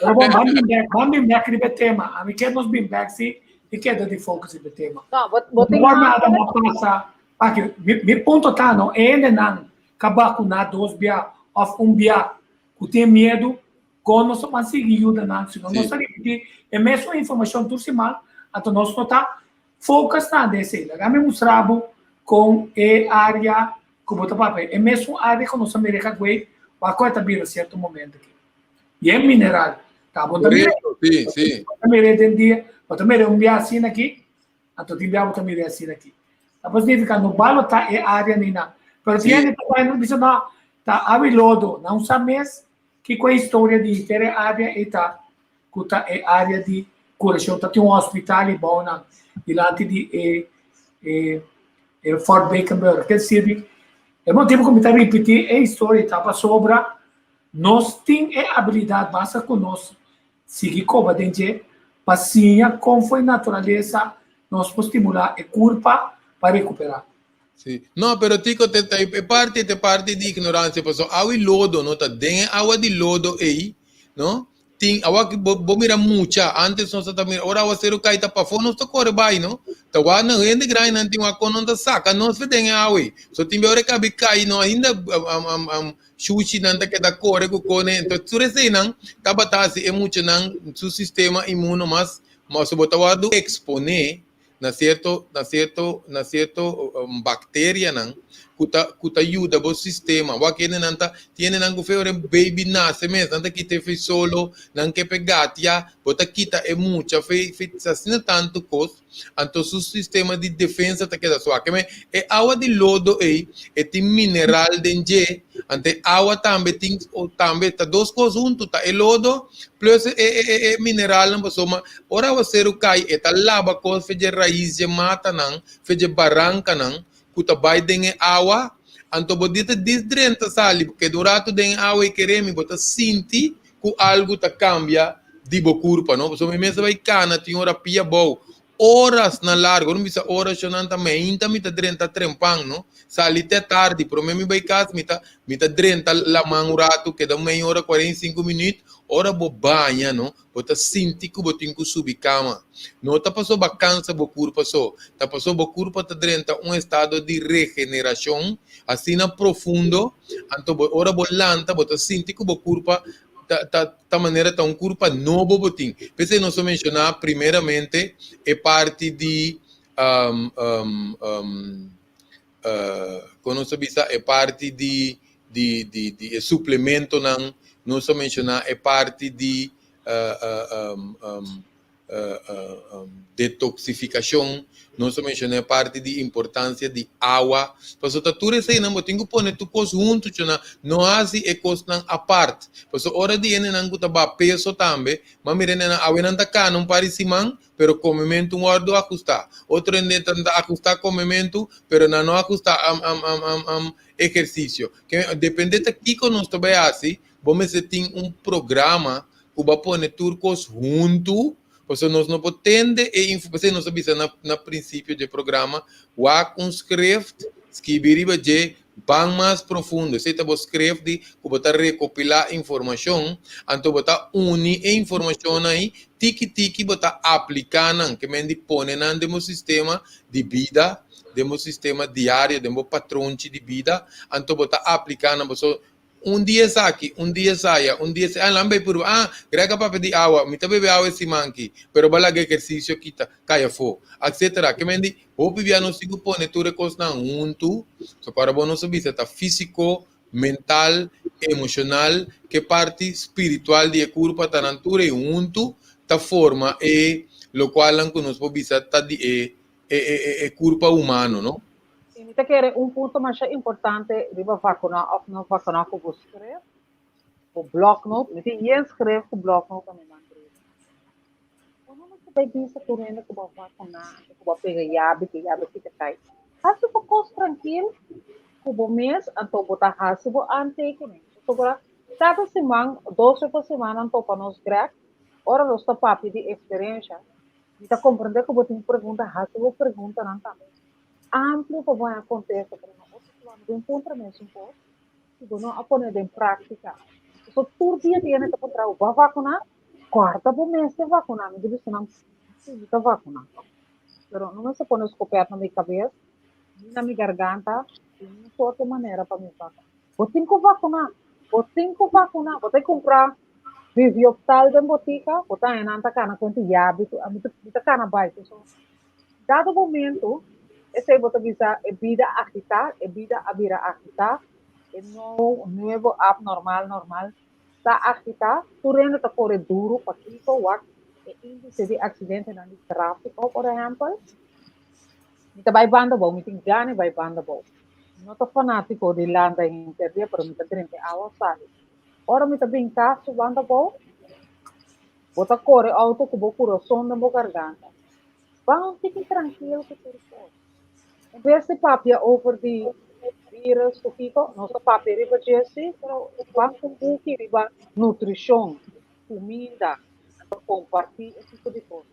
Vamos back no tema. A mim quer nos bem back se e quer de focus no tema. Não, botem nada uma passa. Aqui, me ponto tá não é não acabar com nada dos bia of bia que tem medo com nós mas seguir ajuda não se não nós repetir é mesmo informação tudo se mal então nós não tá focus na desse lá me mostrava com a área como tá papel é mesmo área que nós América Guay vai cortar bem certo momento aqui. E é mineral, tá bom também? Sim. Também tem dia, também bia assim aqui, então tem bia também assim aqui. Depois significa no balo tá é área nina. Pero tiene também não bisa na tá avilodo, não sabes que com a história de ter área eta, que tá é área de correção, tá tem um hospital bom na ilante de Fort Bakenburg, que se é bom tempo como tá repetir a história tá para sobra. Nós temos a habilidade básica conosco, seguir como dentro, paciência, como foi a natureza, nós podemos estimular a curva para recuperar. Sim. Não, pero tico é parte de ignorância, pessoal. Água e lodo, não tá? Tem água de lodo aí, não? Tem água que vou mirar muita, antes nós tá mirando, ora você o caíta para fora, nós tá corre bem, não? Tá lá na rende grande, não tem uma conta saca, nós tem água. Só tem hora que cabe cair, não ainda sushi não tá que da corre com cone, então tudo isso não, tá batase é muito não, seu sistema imune mas o botar do exponer na certo bactéria não, kuta ajuda o sistema. Wak ene nanta tiene nangu feore baby nasce mes nanta kita fe solo nan que pegatia bota kita é mucha fe sasina tanto cos anto su sistema de defesa ta queda só que é água de lodo e tem mineral dengue ante água também tem ou também tá duas coisas junto tá é lodo plus é mineral não soma ora você o cai é tá lava cos fe de raiz de mata não fe de barranca não kuta bai dengue água anto bodita desdrenta sali porque durante den água e queremos bota sinti que algo tá cambia de bocurpa não so me mesa vai cana tem hora pia boa horas na largo, não precisa horas chonan também, ainda me tá drenta trempang, não? Sali até tarde, pro me vai casa, me tá drenta la mangurato, que dá meia hora, 45 minutos, hora bo banha, não? Bota sinti que botin que subir cama. Não tá passou vacança bo curpa só, tá passou bo curpa tá drenta estado de regeneração, assim na profundo, anto hora bo lanta, bota sinti que bo curpa da maneira tão curva novo botim. Pensei não só mencionar primeiramente é parte de quando se bisa é parte de suplemento não só mencionar é parte de detoxificação, não só mencionei parte de importância de água. Porque a tudo isso aí não tem que pôr tu coisa junto, não há se é coisa à parte. Porque a hora de ele não tá peso também, mas mira na água não tá cá, não parece man, pero comimento um ordo ajustar. Outro ainda tá ajustar comimento, pero não ajustar exercício. Que depende daqui que nós também assim, vamos ter programa que vai pôr turcos junto. Porque nós não podemos, você não sabe na princípio do programa, o escrever de bem mais profundo. Você está escrevendo que você recopilar informação, então você unir a informação aí, tiki você aplicando, que me põe no sistema de vida, no sistema diário, no patrão de vida, então você aplicando, você dia aqui, dia saia, lambe por grega para pedir água, me bebe água esse manque, pero bala que exercício kita, caia fo, etc. Que mendi, o pivia não sigo pone tudo coisa junto, só para bom não subir, tá físico, mental, emocional, que parte espiritual de curva tá natura e junto, tá forma e lo qual não conosco bisa tá de curva humano, não? Te quer ponto mais importante riba vacunar of não vacunar com você escreve o blocknote me tem escreve com blocknote também mandei quando você vai dizer que ainda que vai vacunar que vai pegar yabe que te cai faça um pouco tranquilo com o mês então botar raça bo ante que nem agora cada semana 12 por semana então para nós grec ora nós tá papi de experiência e tá compreender que botar pergunta raça bo pergunta não também amplo como acontece para nós, quando encontramos um pouco, se não a pôr em prática. So, todo dia tem que encontrar o vacunar, quarta por mês de vacunar, me diz não precisa vacunar. Pero não se põe escopeta na minha cabeça, na minha garganta, de uma sorte maneira para me vacunar. Vou ter que vacunar, vou ter que comprar Vivioptal da botica, vou ter que cana quanto hábito, a minha cana baixa. Dado momento esse é botar visa é vida agitar, é vida a vir agitar, é novo abnormal, está agitar, turendo tá corre duro, patito, wak, é índice de acidente no tráfico, por exemplo, está vai banda bom, me tem gane vai banda bom, não tá fanático de landa em interdia, pero me tá drente água sabe, ora me tá bem caso banda bom, bota corre auto que vou coração na boa garganta, vão ficar tranquilo que tudo pode. Em vez de papia over de vírus, o Kiko, nossa papia riba Jesse, pero vamos com o que riba nutrição, comida, compartilhar esse tipo de coisa.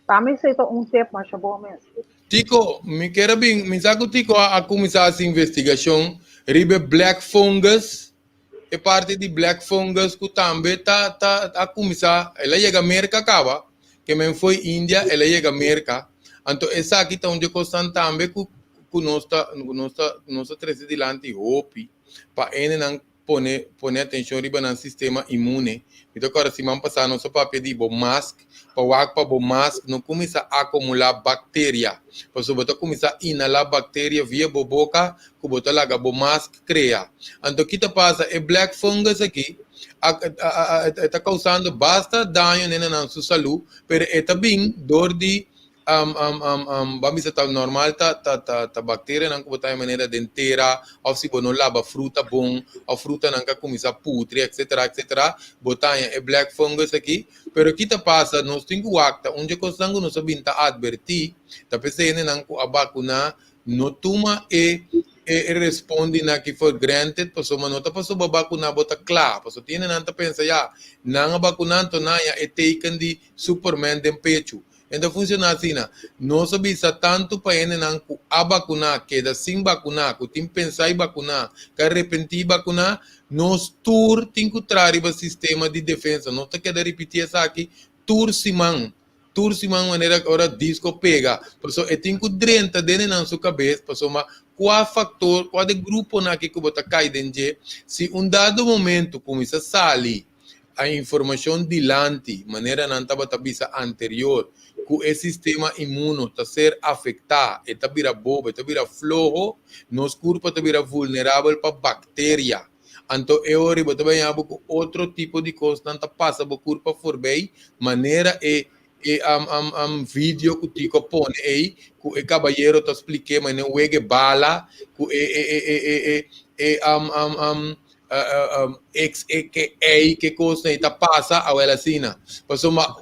Também se é tempo mais bom mesmo. Tico, me quero bem, me saco Tico a começar essa investigação, riba black fungus, é parte de black fungus que também tá a começar, ela chega a América acaba, que me foi Índia, ela chega a América. Então, essa aqui está onde constant também que nós treze de lante hopi para ele não pone atenção riba no sistema imune. Então, agora, se vamos passar nosso papel de máscara, para o máscara, não começa a acumular bactéria. Porque você começa a inalar bactéria via boca, que você larga o máscara cria. Então, o que passa é black fungus aqui, está causando bastante dano na sua saúde, mas é também dor de vamos dizer, normal, tá bactéria não botar de maneira inteira, ou se não lava fruta bom, ou fruta não começa a pudre, etc, botar é black fungus aqui, pero o que tá passa, nós temos que acta, onde constango nós sabemos tá advertir, tá pensando não a vacuna, não toma e responde na que foi granted, passou uma nota, passou a vacuna, bota claro, passou tiene não tá pensa já, não a vacuna, então não é taken de Superman de pecho. Então funciona assim, não se bisa tanto para ele não a vacunar, que da sem vacunar, que tem pensar em vacunar, que arrepentir vacunar, nós tur tem que trazer o sistema de defesa, não te quero repetir isso aqui, tur simão maneira agora disco pega, pessoal, e tem que drenta dentro na sua cabeça, pessoal, mas qual fator, qual de grupo na que você cai dentro, se dado momento começa a sair a informação dilante, maneira não estava tabisa anterior, que o sistema imune está ser afetado, está vira bobo, está vira flojo, nosso corpo está vira vulnerável para bactéria. Então, eu arriba também com outro tipo de coisa, não está passa para o corpo for bem, maneira vídeo que tico põe aí, que o cabalheiro está explicando, mas não é bala, que coisa está passa a ela assim,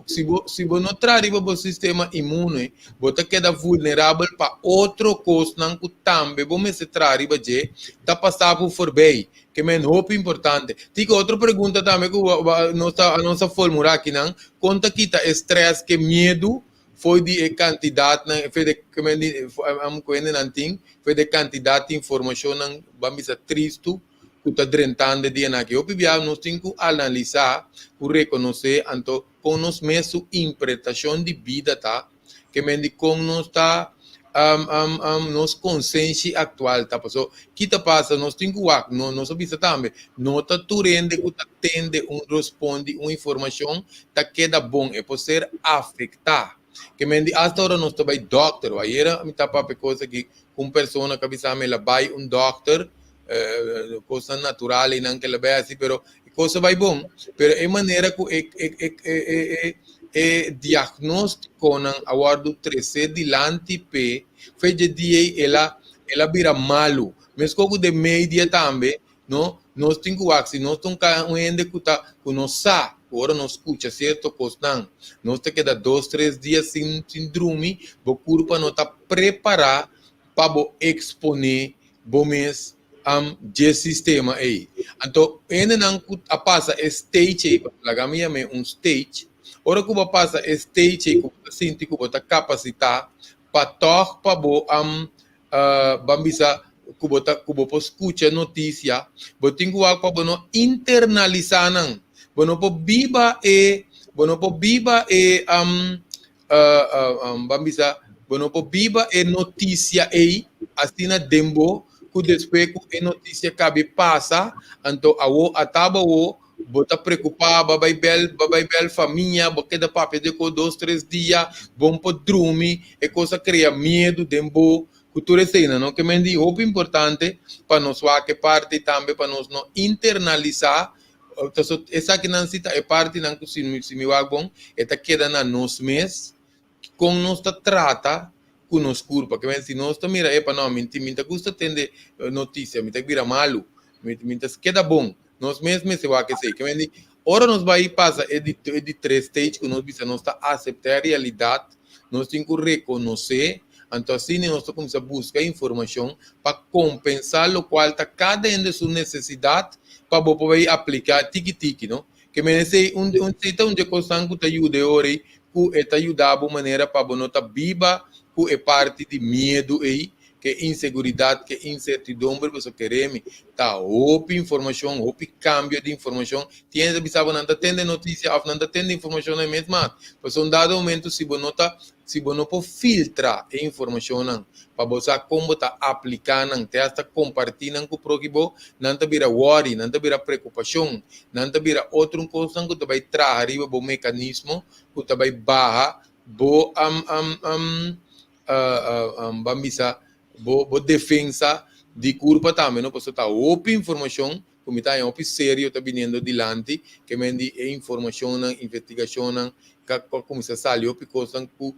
se você não traz o sistema imune, você queda vulnerável para outra coisa não que também você se traz de está passando por bem, que é muito importante. Tem outra pergunta também que a nossa fórmula aqui não conta que está estresse, que medo foi de quantidade, foi de quantidade de informação não vamos a triste que está drentando de aqui. Eu nós temos que analisar, reconhecer, então, com nossa mesma interpretação de vida, tá? Que me com nossa nossa consciência atual, tá? Porque que tá passa, nós temos que nós sabemos também, não tá turende que tá tende responde uma informação, tá queda bom, é por ser afetar. Que me hasta agora nós tá vai doctor, aí era me tá para coisa que com pessoa que avisa me lá vai doctor, coisa natural e não que ela vai assim, pero coisa vai bom, pero é maneira que diagnóstico não aguardo 13 dilante pe fez de dia ela vira malo, mas como de media também, não nós temos que nós estamos ainda que nós sabe, agora nós escuta certo coisa não, nós te queda 2-3 dias sem dormir, o corpo não está preparado para exponer bom mês de sistema aí. Então, ainda não passa stage aí, para mim é stage. Ora que passa stage aí, que sinto que você capacitar para tocar para bambisa que você escuta notícia, você tem que para não internalizar não, você não pode viva bambisa, você não pode viva notícia aí, assim na dembo que depois que a notícia cabe passa, então a taba bota preocupado, vai bel família, porque da papel de 2-3 dias, bom para dormir, é coisa cria medo, dembo, cultura cena, não que me diz, é importante para nós que parte também para nós não internalizar, essa que não cita é parte não que se me vai bom, é tá queda na nós mesmos, com nós trata com nos curva, que se nós mira para não mentir, custa tende notícia, me vira malo, me queda bom, nós mesmos se vai que sei, que me ora nós vai passar de 3 stages que nós bisa nós aceitar a realidade, nós temos que reconhecer, então assim nós começamos a buscar informação para compensar o qual está cada um de sua necessidade para poder aplicar tiki não? Que me sei sítio onde constango te ajuda ora que te ajudar de maneira para não estar viva que é parte de medo aí, que inseguridade, que incertidumbre, você queremos, tá, houve informação, houve cambio de informação, tinha que saber, não tem notícia, não tem informação é mesmo, mas um dado momento, se você não pode filtrar a informação, para você como tá aplicando, até compartilhando com o próximo, não te vira worry, não te vira preocupação, não te vira outra coisa que te vai trazer o mecanismo, que te vai barrar, bo defesa de culpa também, não posso estar outra informação, como está em outra sério, está vindo dilante, que me di informação, investigação, que começa a sair outra coisa que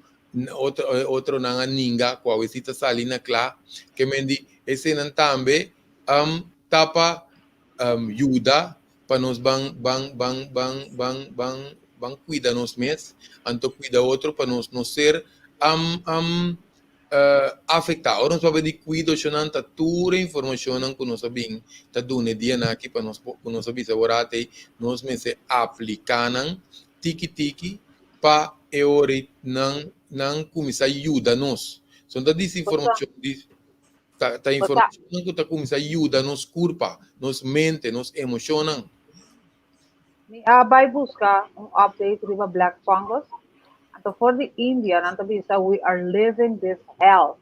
outro não ninguém, qual é a salina clara, que me di esse não também tapa ajuda para nós bang cuida nos mesmos, então cuida outro para nós não ser afetar. Ora, nós vamos de cuidado, não tá toda a informação que nós sabemos, tá dando dia aqui para nós sabemos agora nós mesmos aplicando tiki para eori não começar a ajudar nós. Só da desinformação, tá informação que tá começar a ajudar nos culpa, nos mente, nos emocionam. Vai buscar update sobre black fungus. So for the India, we are living this hell.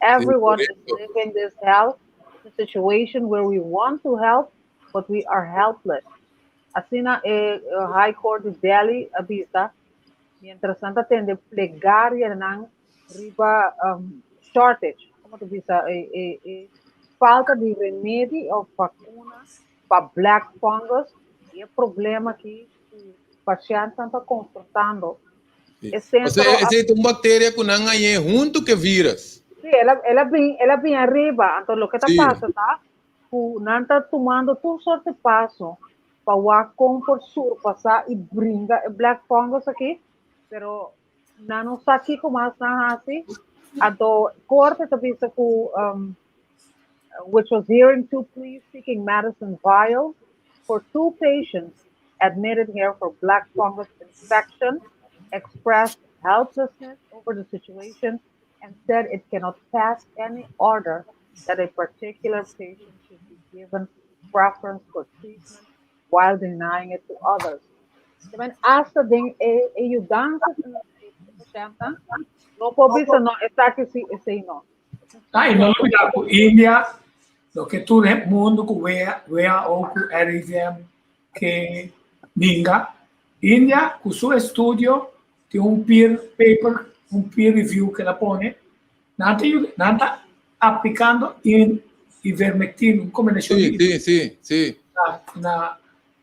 Everyone is living this hell. It's a situation where we want to help, but we are helpless. Assim na High Court de Delhi avisa, mientras tanto atende plegária ng riba shortage, como tu bisa, falta de remédio ou vacuna para black fungus, e o problema que o paciente está confrontando. Essa é uma bactéria que não é junto que vírus. Sim, ela vem arriba. Então, o que está passando, tá? Não está tomando todo sorte de passo para o surpassar e brincar black fungus aqui, pero não está aqui como não assim. Então, corte também which was hearing two pleas seeking medicine vial for 2 patients admitted here for black fungus infection. Expressed helplessness over the situation and said it cannot pass any order that a particular patient should be given preference for treatment while denying it to others. Também essa tem ajudança não pode ser não está que se não. E não olvidar com Índia, lo que tu é mundo com wea ou com RVM que ninguém. Índia com seu estudo tem peer paper, peer review que ela põe, não está aplicando em ivermectina, como é que sim.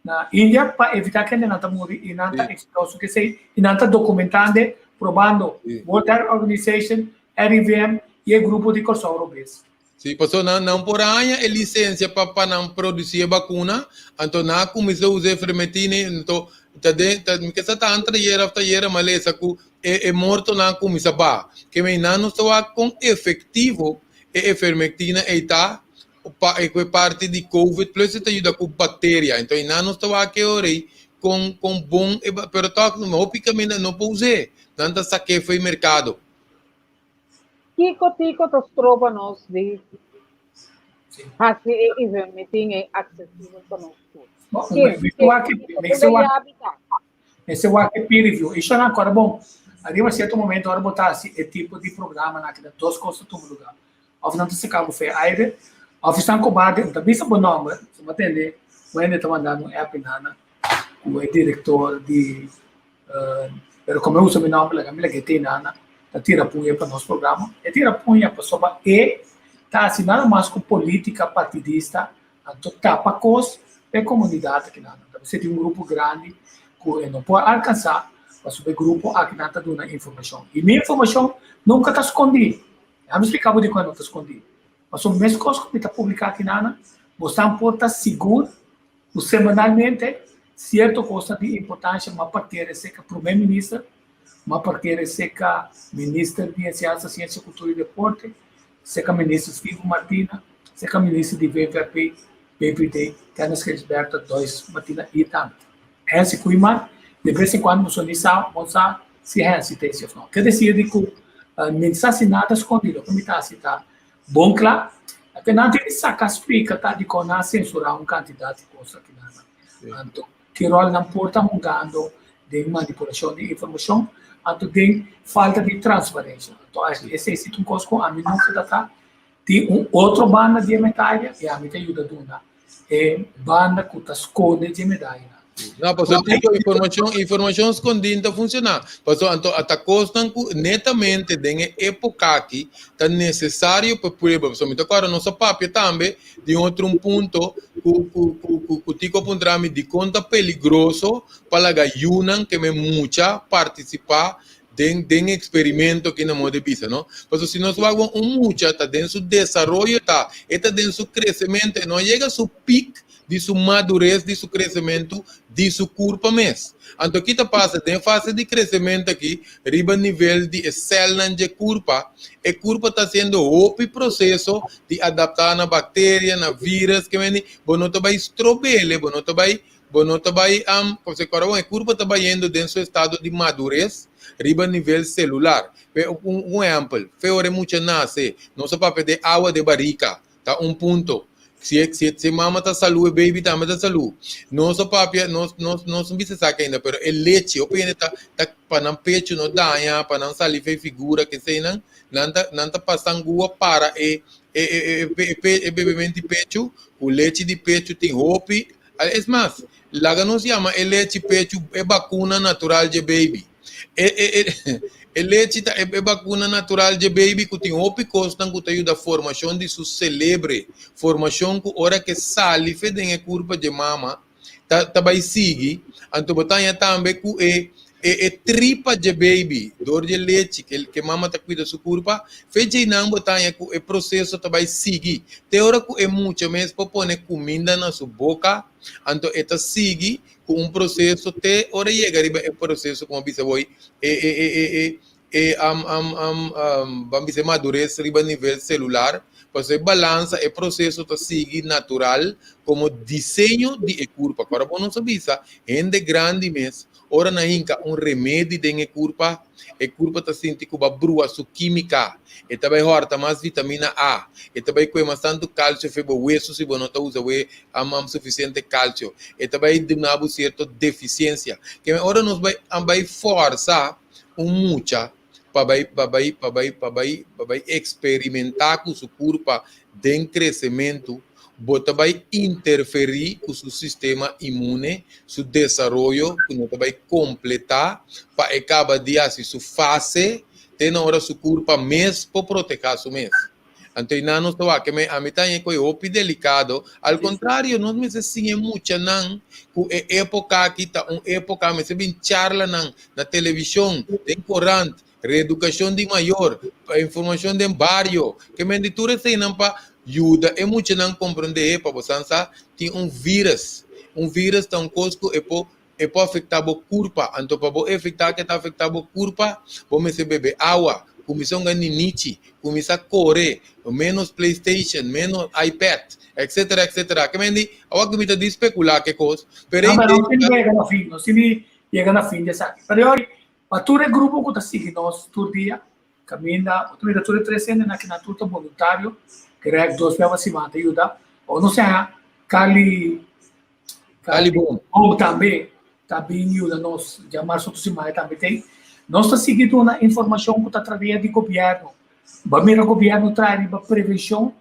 Na Índia, para evitar que não está morrendo, e não está exposto, que sei, e não está documentando, provando, World Health Organization, RVM e o grupo de Corso Europeus. Sim, passou não por aí a licença para não produzir vacuna, então não começou a usar ivermectina, então que está entre maleza que morto na comissa ba que me não está com efetivo e ivermectina está parte de COVID plus está ajuda com bactéria então não está aqui ore com bom pero tá não picamente não pode usar não está saque foi mercado tico tos trovanos de assim ivermectina é acessível para nós. Esse é o peer review. Isso não é agora bom. Arriba a certo momento, agora botar esse tipo de programa naquela duas coisas no lugar. Ou não se cabo fé aire, ou estão cobrando, também se bom nome, se me entender, o ainda está mandando um app nana, o diretor de, pero como eu uso meu nome, a Camila que tem nana, tá tira punha para nosso programa, e tira punha para soba e tá assinado mais com política partidista, então tapa coisa é comunidade que nada. Você tem grupo grande que não pode alcançar, mas o grupo aqui não está dando informação. E minha informação nunca está escondida. Eu não explicava de quando não está escondida. Mas o mesmo coisa que está publicado aqui nada, você pode estar seguro, semanalmente, certa coisa de importância, uma parteira seca primeiro-ministro, uma parteira seca ministro de Ciência, Cultura e Deporte, seca ministro Steve Martina, seca ministro de VVP, BPD, Tennis Gilberto, 2 Martina e tanto. Esse cuima, de vez em quando, você se tem esse não. Quer dizer que não está nada escondido, como está citado. Bom, claro. Até não tem que sacar explica, tá? De como a censurar uma quantidade de coisas que não. Então, que rol não porta mudando de manipulação de informação, então tem falta de transparência. Então, esse é um coisa que a mim não se dá. Tem outra banda de medalha e a mim te ajuda a dar. É banda que está esconde de medalha. Não, pastor, informação escondida funciona. Pastor, então, até costam netamente de época aqui, tá necessário para prueba. Pastor, então, agora, nossa papia também, de outro ponto, o tico puntrami de conta peligroso, para que ayunan que me mucha participar de experimento que não de visa, não? Porque se nós vamos mucha, tá dentro do desenvolvimento, tá dentro do crescimento, não chega a seu pico de sua madurez, de seu crescimento, de seu corpo mesmo. Então, o que passa? Tem fase de crescimento aqui, riba nível de célula de corpo, e o corpo está sendo o processo de adaptar na bactéria, na vírus, que vem, não vai estrobele, não vai, como se fala, o corpo está indo dentro do seu estado de madurez, riba nível celular. Um exemplo, feore mucha nasce, nosso papel de água de barrica, tá ponto. Se mama está saúde, baby também está saúde. Nosso papel, nós não sabemos ainda, mas o leite, o pene tá para não pecho não danha, para não sair figura que sei não tá passando gua para bebimento de pecho, o leite de pecho tem roupa, é mais, lá não se chama o leite de pecho é vacuna natural de baby. O leite é vacuna natural de baby que tem roupa costan que ajuda a formação de seu cérebro, formação que hora que sai fedem a curva de mama, tá vai seguir, então botanha também que tripa de baby, dor de leite que mama tá cuida sua curva, fede não botanha que o processo tá vai seguir. Tem hora que é muito mesmo para pôr comida na sua boca, então eta sigue com processo te hora chega o processo como bisa voi vamos dizer madurez riba nível celular, você balança o processo tá sigue natural como desenho de curva. Agora bom não sabia, gente grande mesmo, ora na inca remédio de curva, curva tá sentindo que a brua sua química, e também horta mais vitamina A, e também com mais tanto cálcio febo hueso se não tá usa suficiente cálcio, e também de uma certa deficiência, que ora nos vai forçar mucha para experimentar com sua curva de crescimento, bota vai interferir com o seu sistema imune, seu desenvolvimento, que não vai completar, para acabar de assim sua fase, tem na hora sua curva mesmo para proteger seu mesmo. Então, não estou aqui, a mim também é um delicado. Ao contrário, não me se muito, não. Que época aqui está uma época, mas se bem charla na televisão, tem corante, reeducação de maior, informação de barrio, que me ditura se não para ajuda, é muito não compreender, para você tem vírus tão cosco e pode afetar o corpo, então para afetar que está afetando o corpo, vamos beber água, começar a ninite, começar a correr, menos PlayStation, menos iPad, etc. Que me diz, agora que me está especular que coisa, pero não chega no fim, não se chega no fim dessa. Pero para todo o grupo que está seguindo nós todo dia, caminha, tu me todo 300 na tudo voluntário, que é 2 vezes semana ajuda, ou não sei, Cali bom também ajuda nós, já março do semana também tem. Nós estamos seguindo uma informação que está através do governo. O governo traz para prevenção,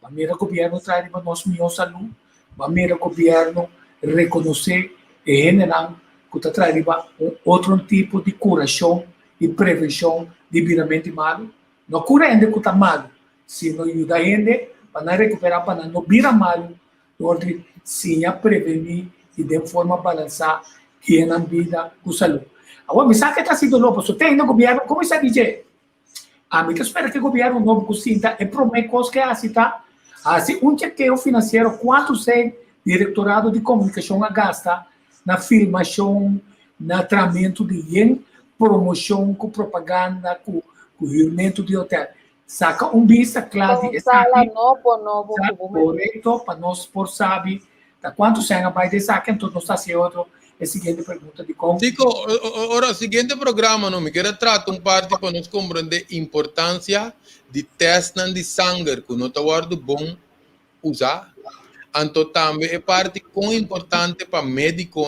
o governo traz para nossa melhor saúde, o governo reconhecer e generar que está trazendo para outro tipo de curação e prevenção de viramento malo. Não cura ainda que está malo, se não ajuda ainda para não recuperar, para não virar malo, onde sim a prevenir e de forma balançada que é na vida com saúde. Agora, me sabe que está sendo novo, se tem no governo, como está dizendo? A mim, espera que o governo novo consinta e promete coisas que assim, tá? Assim, chequeio financeiro, quanto sei diretorado de comunicação a gasta na filmação, na tratamento de yen, promoção, com propaganda, com reunimento de hotel. Saca vista claro de correto para nós por saber, tá quanto se vai de saca, então não está se outro a seguinte pergunta de como... Chico, ora, siguiente programa, não me quero tratar parte para nós compreender a importância de testar de sangue, que não está bom usar. Então, também é parte com importante para médico,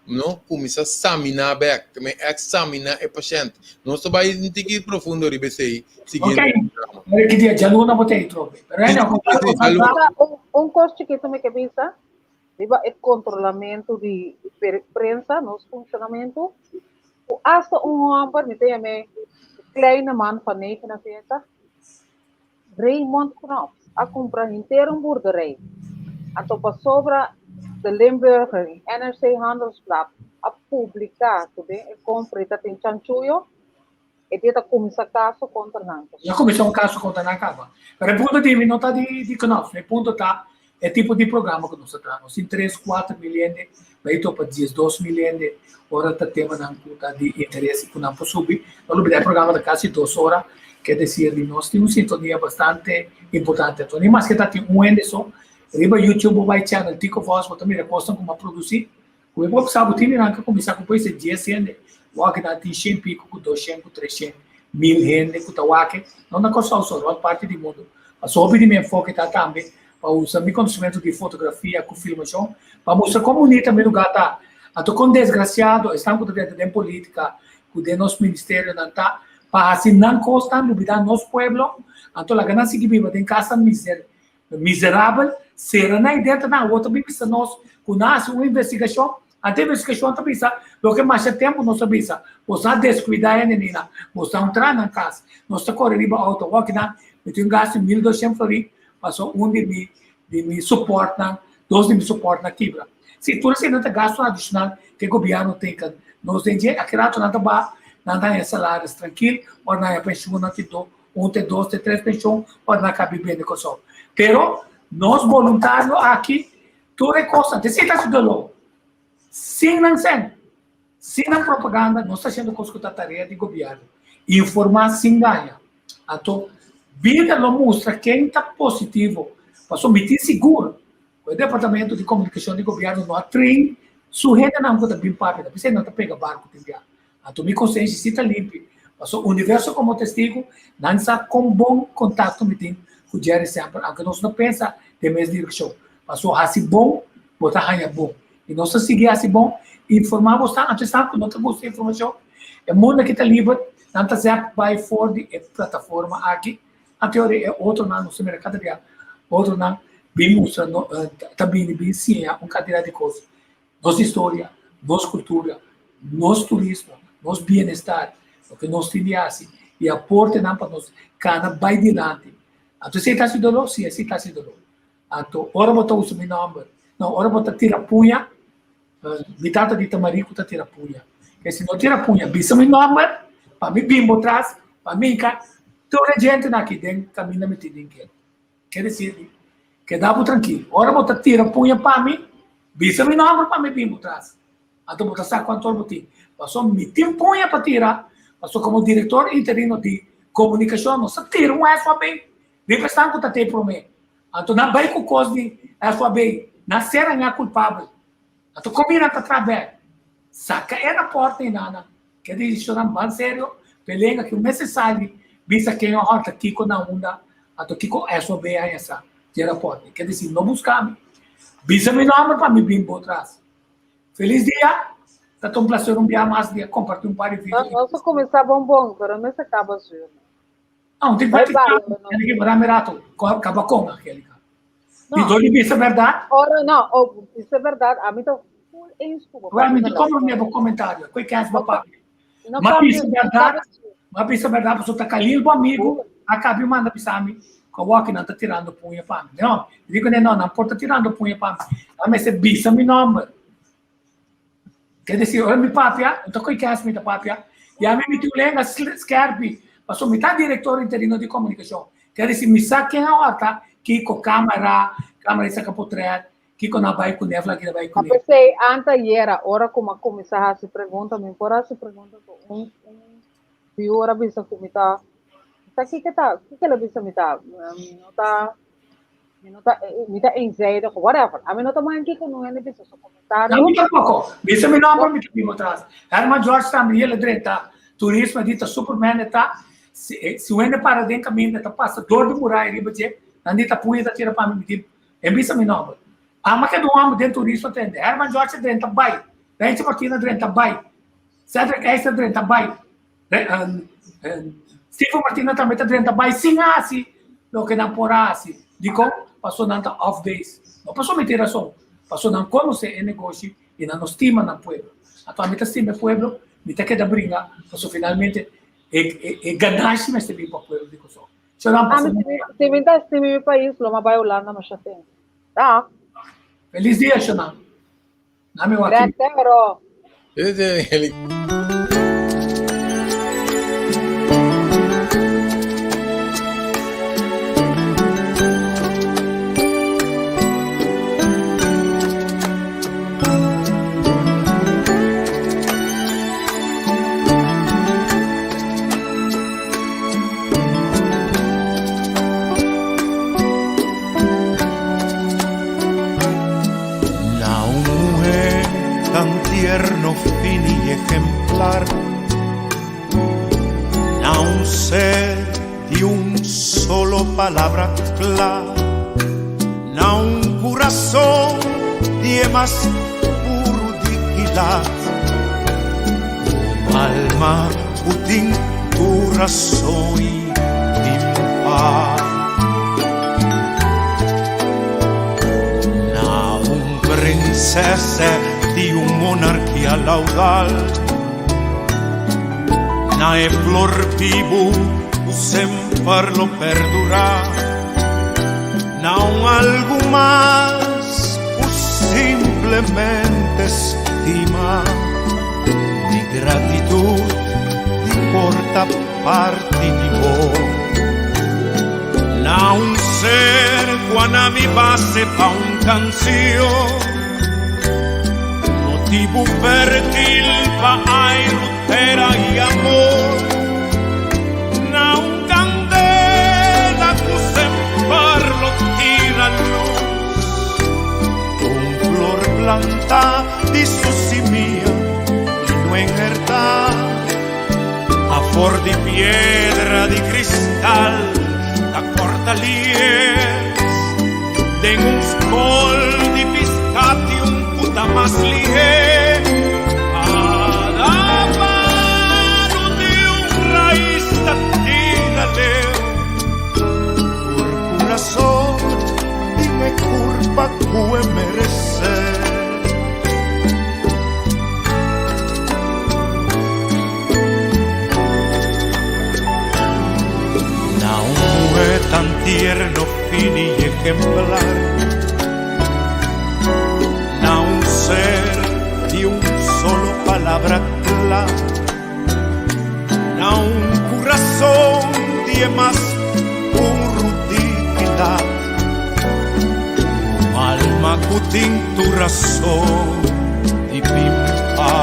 não começar a examinar bem, examinar o paciente. Não só vai ir profundo, seguinte. Ok, que dia, já não botei, trobe. Coisa chiquito me que pensa, diba, o controlamento de prensa, nosso funcionamento. Hasta homem, permite-me, kleine man van 49, Raymond Knops, a comprar inteiro boerderij. En toen pas sobra de Limburger in NRC Handelsblad a publicar também e compra dat in Chanchuyo e dit começa caso contra Nanka. Já começou um caso contra Nanka. Mas o ponto de não está de Knopf, o ponto está é tipo de programa que nós tratamos. Em 3, 4 milhões, vai para 10, 12 milhões, ora está tema de interesse que não pode subir. Não é programa de quase 2 horas, quer dizer, nós temos uma sintonia bastante importante. Então, nem mais que está um ano só, riba YouTube vai channel Tico Voz, mas também recostam como a produzir. O que você sabe, tem que começar com esse dia sendo, o que dá tem 100 pico, com 200, 300, 1000 gente, com o que não é coisa só, parte do mundo. Mas o meu foco está também para usar meu conhecimento de fotografia, com filmação, para mostrar como bonito também o lugar está. Então, com desgraciado, estamos dentro da política, com o nosso ministério, não está, para assim não costar, duvidar nosso povo. Então, a ganância que vive em casa miserável, será na ideia da outra, bem que nós, com uma investigação, até a investigação também sabe, o que mais tempo nós sabemos, você descuidar a menina, você entrar na casa, nós corremos para auto, o que não, eu tenho gasto 1.200 florins, passou de me suporta, 2 de me suporta na quebra. Se tudo isso não tem gasto adicional que o governo tem que nós tem dinheiro, aquele ato não tem salários tranquilo, ou não é pensão, não tem 1, tem 2, tem 3 pensões, ou não cabe bem de coisa. Pero nós voluntários aqui, tudo é constante. Se está estudando, sem propaganda, nós estamos fazendo coisa com a tarefa de governo. Informar sem ganha. Então, vida não mostra quem está positivo, para someter seguro. O Departamento de Comunicação do Governo não treina, sujeita não está bem rápida, você não está pega barco de viagem. Então, minha consciência está limpa. O universo como testigo, não está com bom contato com o Jerry sempre, aunque nós não pensa de mesma direção. Mas o assim bom, botar raia bom. E nós seguir assim bom, informar você, antes sabe que não tem gosto de informação. É mundo que está livre, não está certo, vai fora de plataforma aqui. A teoria é outro não, no mercado de outro não, bem mostrando, também bem sim, cadeira de coisas. Nossa história, nossa cultura, nosso turismo, nosso bem-estar, o que nós temos assim, e aporte não para nós, cada vai adiante. Então, se está se dolor, sim, se está se dolor. Então, ora botar o meu nome, não, ora botar tira punha, metade de tamarico está tira punha. Porque se não tira punha, bisa meu nome, para mim bimbo atrás, para mim cá, toda a gente aqui dentro caminha metido em que. Quer dizer, que dá para tranquilo. Ora botar tira punha para mim, bisa meu nome para mim bimbo atrás. Então, botar saco quanto botim. Passou meter punha para tirar, passou como diretor interino de comunicação, não se tira um SOB. Depois está com o para mim. Então, não vai com coisa de SOB, não será culpável. Então, combina para trabalhar. Saca é na porta e nada. Quer dizer, isso não é sério. Pelega que o necessário, visa quem é a horta, Kiko na onda, então Kiko SOB é essa, tira a porta. Quer dizer, não buscar-me. Visa meu nome para me vir por trás. Feliz dia. Está um prazer mais dia, compartilhar par de vídeos. Nós começar bom, mas não se acaba assim. Não, tem que vai merato, acaba com aquele cara. E dou isso é verdade? Ora, não, isso é verdade. A mim tá full inspo. Vai me como meu comentário, que é as papai. Mas isso é verdade, você tá calil bom amigo, acaba manda pisami, coloca não tá tirando punha para mim. Não, digo não porta tirando punha para mim. Mas é bisa meu nome. Quer dizer, olha meu papia, então que é as minha papia? E a mim me tu lenga scarpi. Passou metade diretor interino de comunicação. Quer dizer, me sabe quem é a hora, que com câmera saca por trás, que com a vai com neve, que vai com neve. Eu pensei, antes era, hora como começar a se pergunta, me por se pergunta, hora bisa como está, aqui que ela bisa me tá, não tá, Me tá eenzijdig, whatever. A mim não tá mais aqui com não é necessário comentário. Não, tampouco. Bisa me não para me também atrás. Herman George também ele dreta. Turismo dita Superman tá. Se o ende para dentro caminho tá passa dor de murai riba je. Nandita puida tira para me tipo. É bisa me não. Ama que do amo dentro turismo atende. Herman George dreta bai. Rente Martina dreta bai. Cedric Esther dreta bai. Steve Martina também tá dreta bai. Singasi. Lo que não porasi. Dico, passou nanta off days. Não passou mentira só. Passou não conhecer o negócio e não estima no pueblo. Atualmente estima o pueblo, me tem que dar brinca, passou finalmente é ganagem mas também para o pueblo dico só. Se não passou. Se me dá estima meu país, lo ma vai Holanda mas já tem. Tá. Feliz dia, Xana. Na meu aqui. Grazie, bro. Ele tierno, fin y ejemplar, a un ser de un solo palabra clara, a un corazón de más puro dignidad, alma putin corazón impar, a un princesa di un monarchia laudal, na e flor vivo sempre lo perdurar, na un algo más o simplemente estima di gratitud di porta parte di vos, na un ser guana mi base pa un canción motivo fértil pa' ay rutera y amor, na un candela que sempre lo tira luz, un flor planta di su simia y no en verdad, a for di piedra di cristal, da corta lies, den un scol di piscati un puta más liger, cada mano de un raíz tírale, por corazón dime curva que merecer. Na un mujer tan tierno, fin y ejemplar, na un ser de un solo palabra clara, na un corazón de más puro dignidad, alma cutin tu razón y pimpa,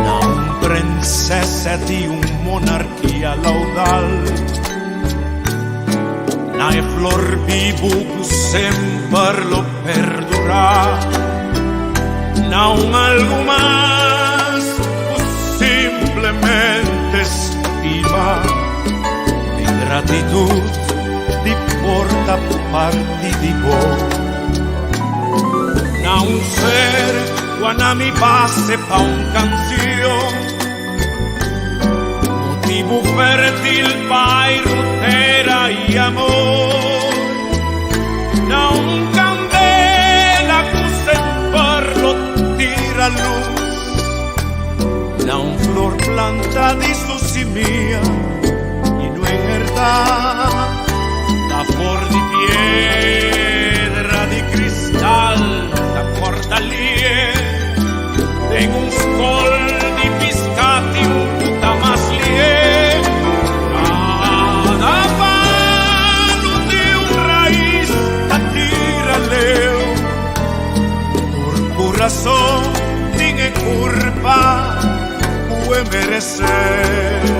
na un princesa de un monarquía laudal, na e flor vivo sempre lo perdurar, na un algo más o simplemente estima di gratitud di porta parte di vos, na un ser guana mi base pa un canción motivo fértil pa' rutera y amor, na un candela que sempre lo tira luz, na un flor planta di su simia y no en verdad, da flor di piedra di cristal, da corta lier, en un scol di piscati un puta más lier, cada mano de un raíz tírale, por corazón sin curva puede merecer.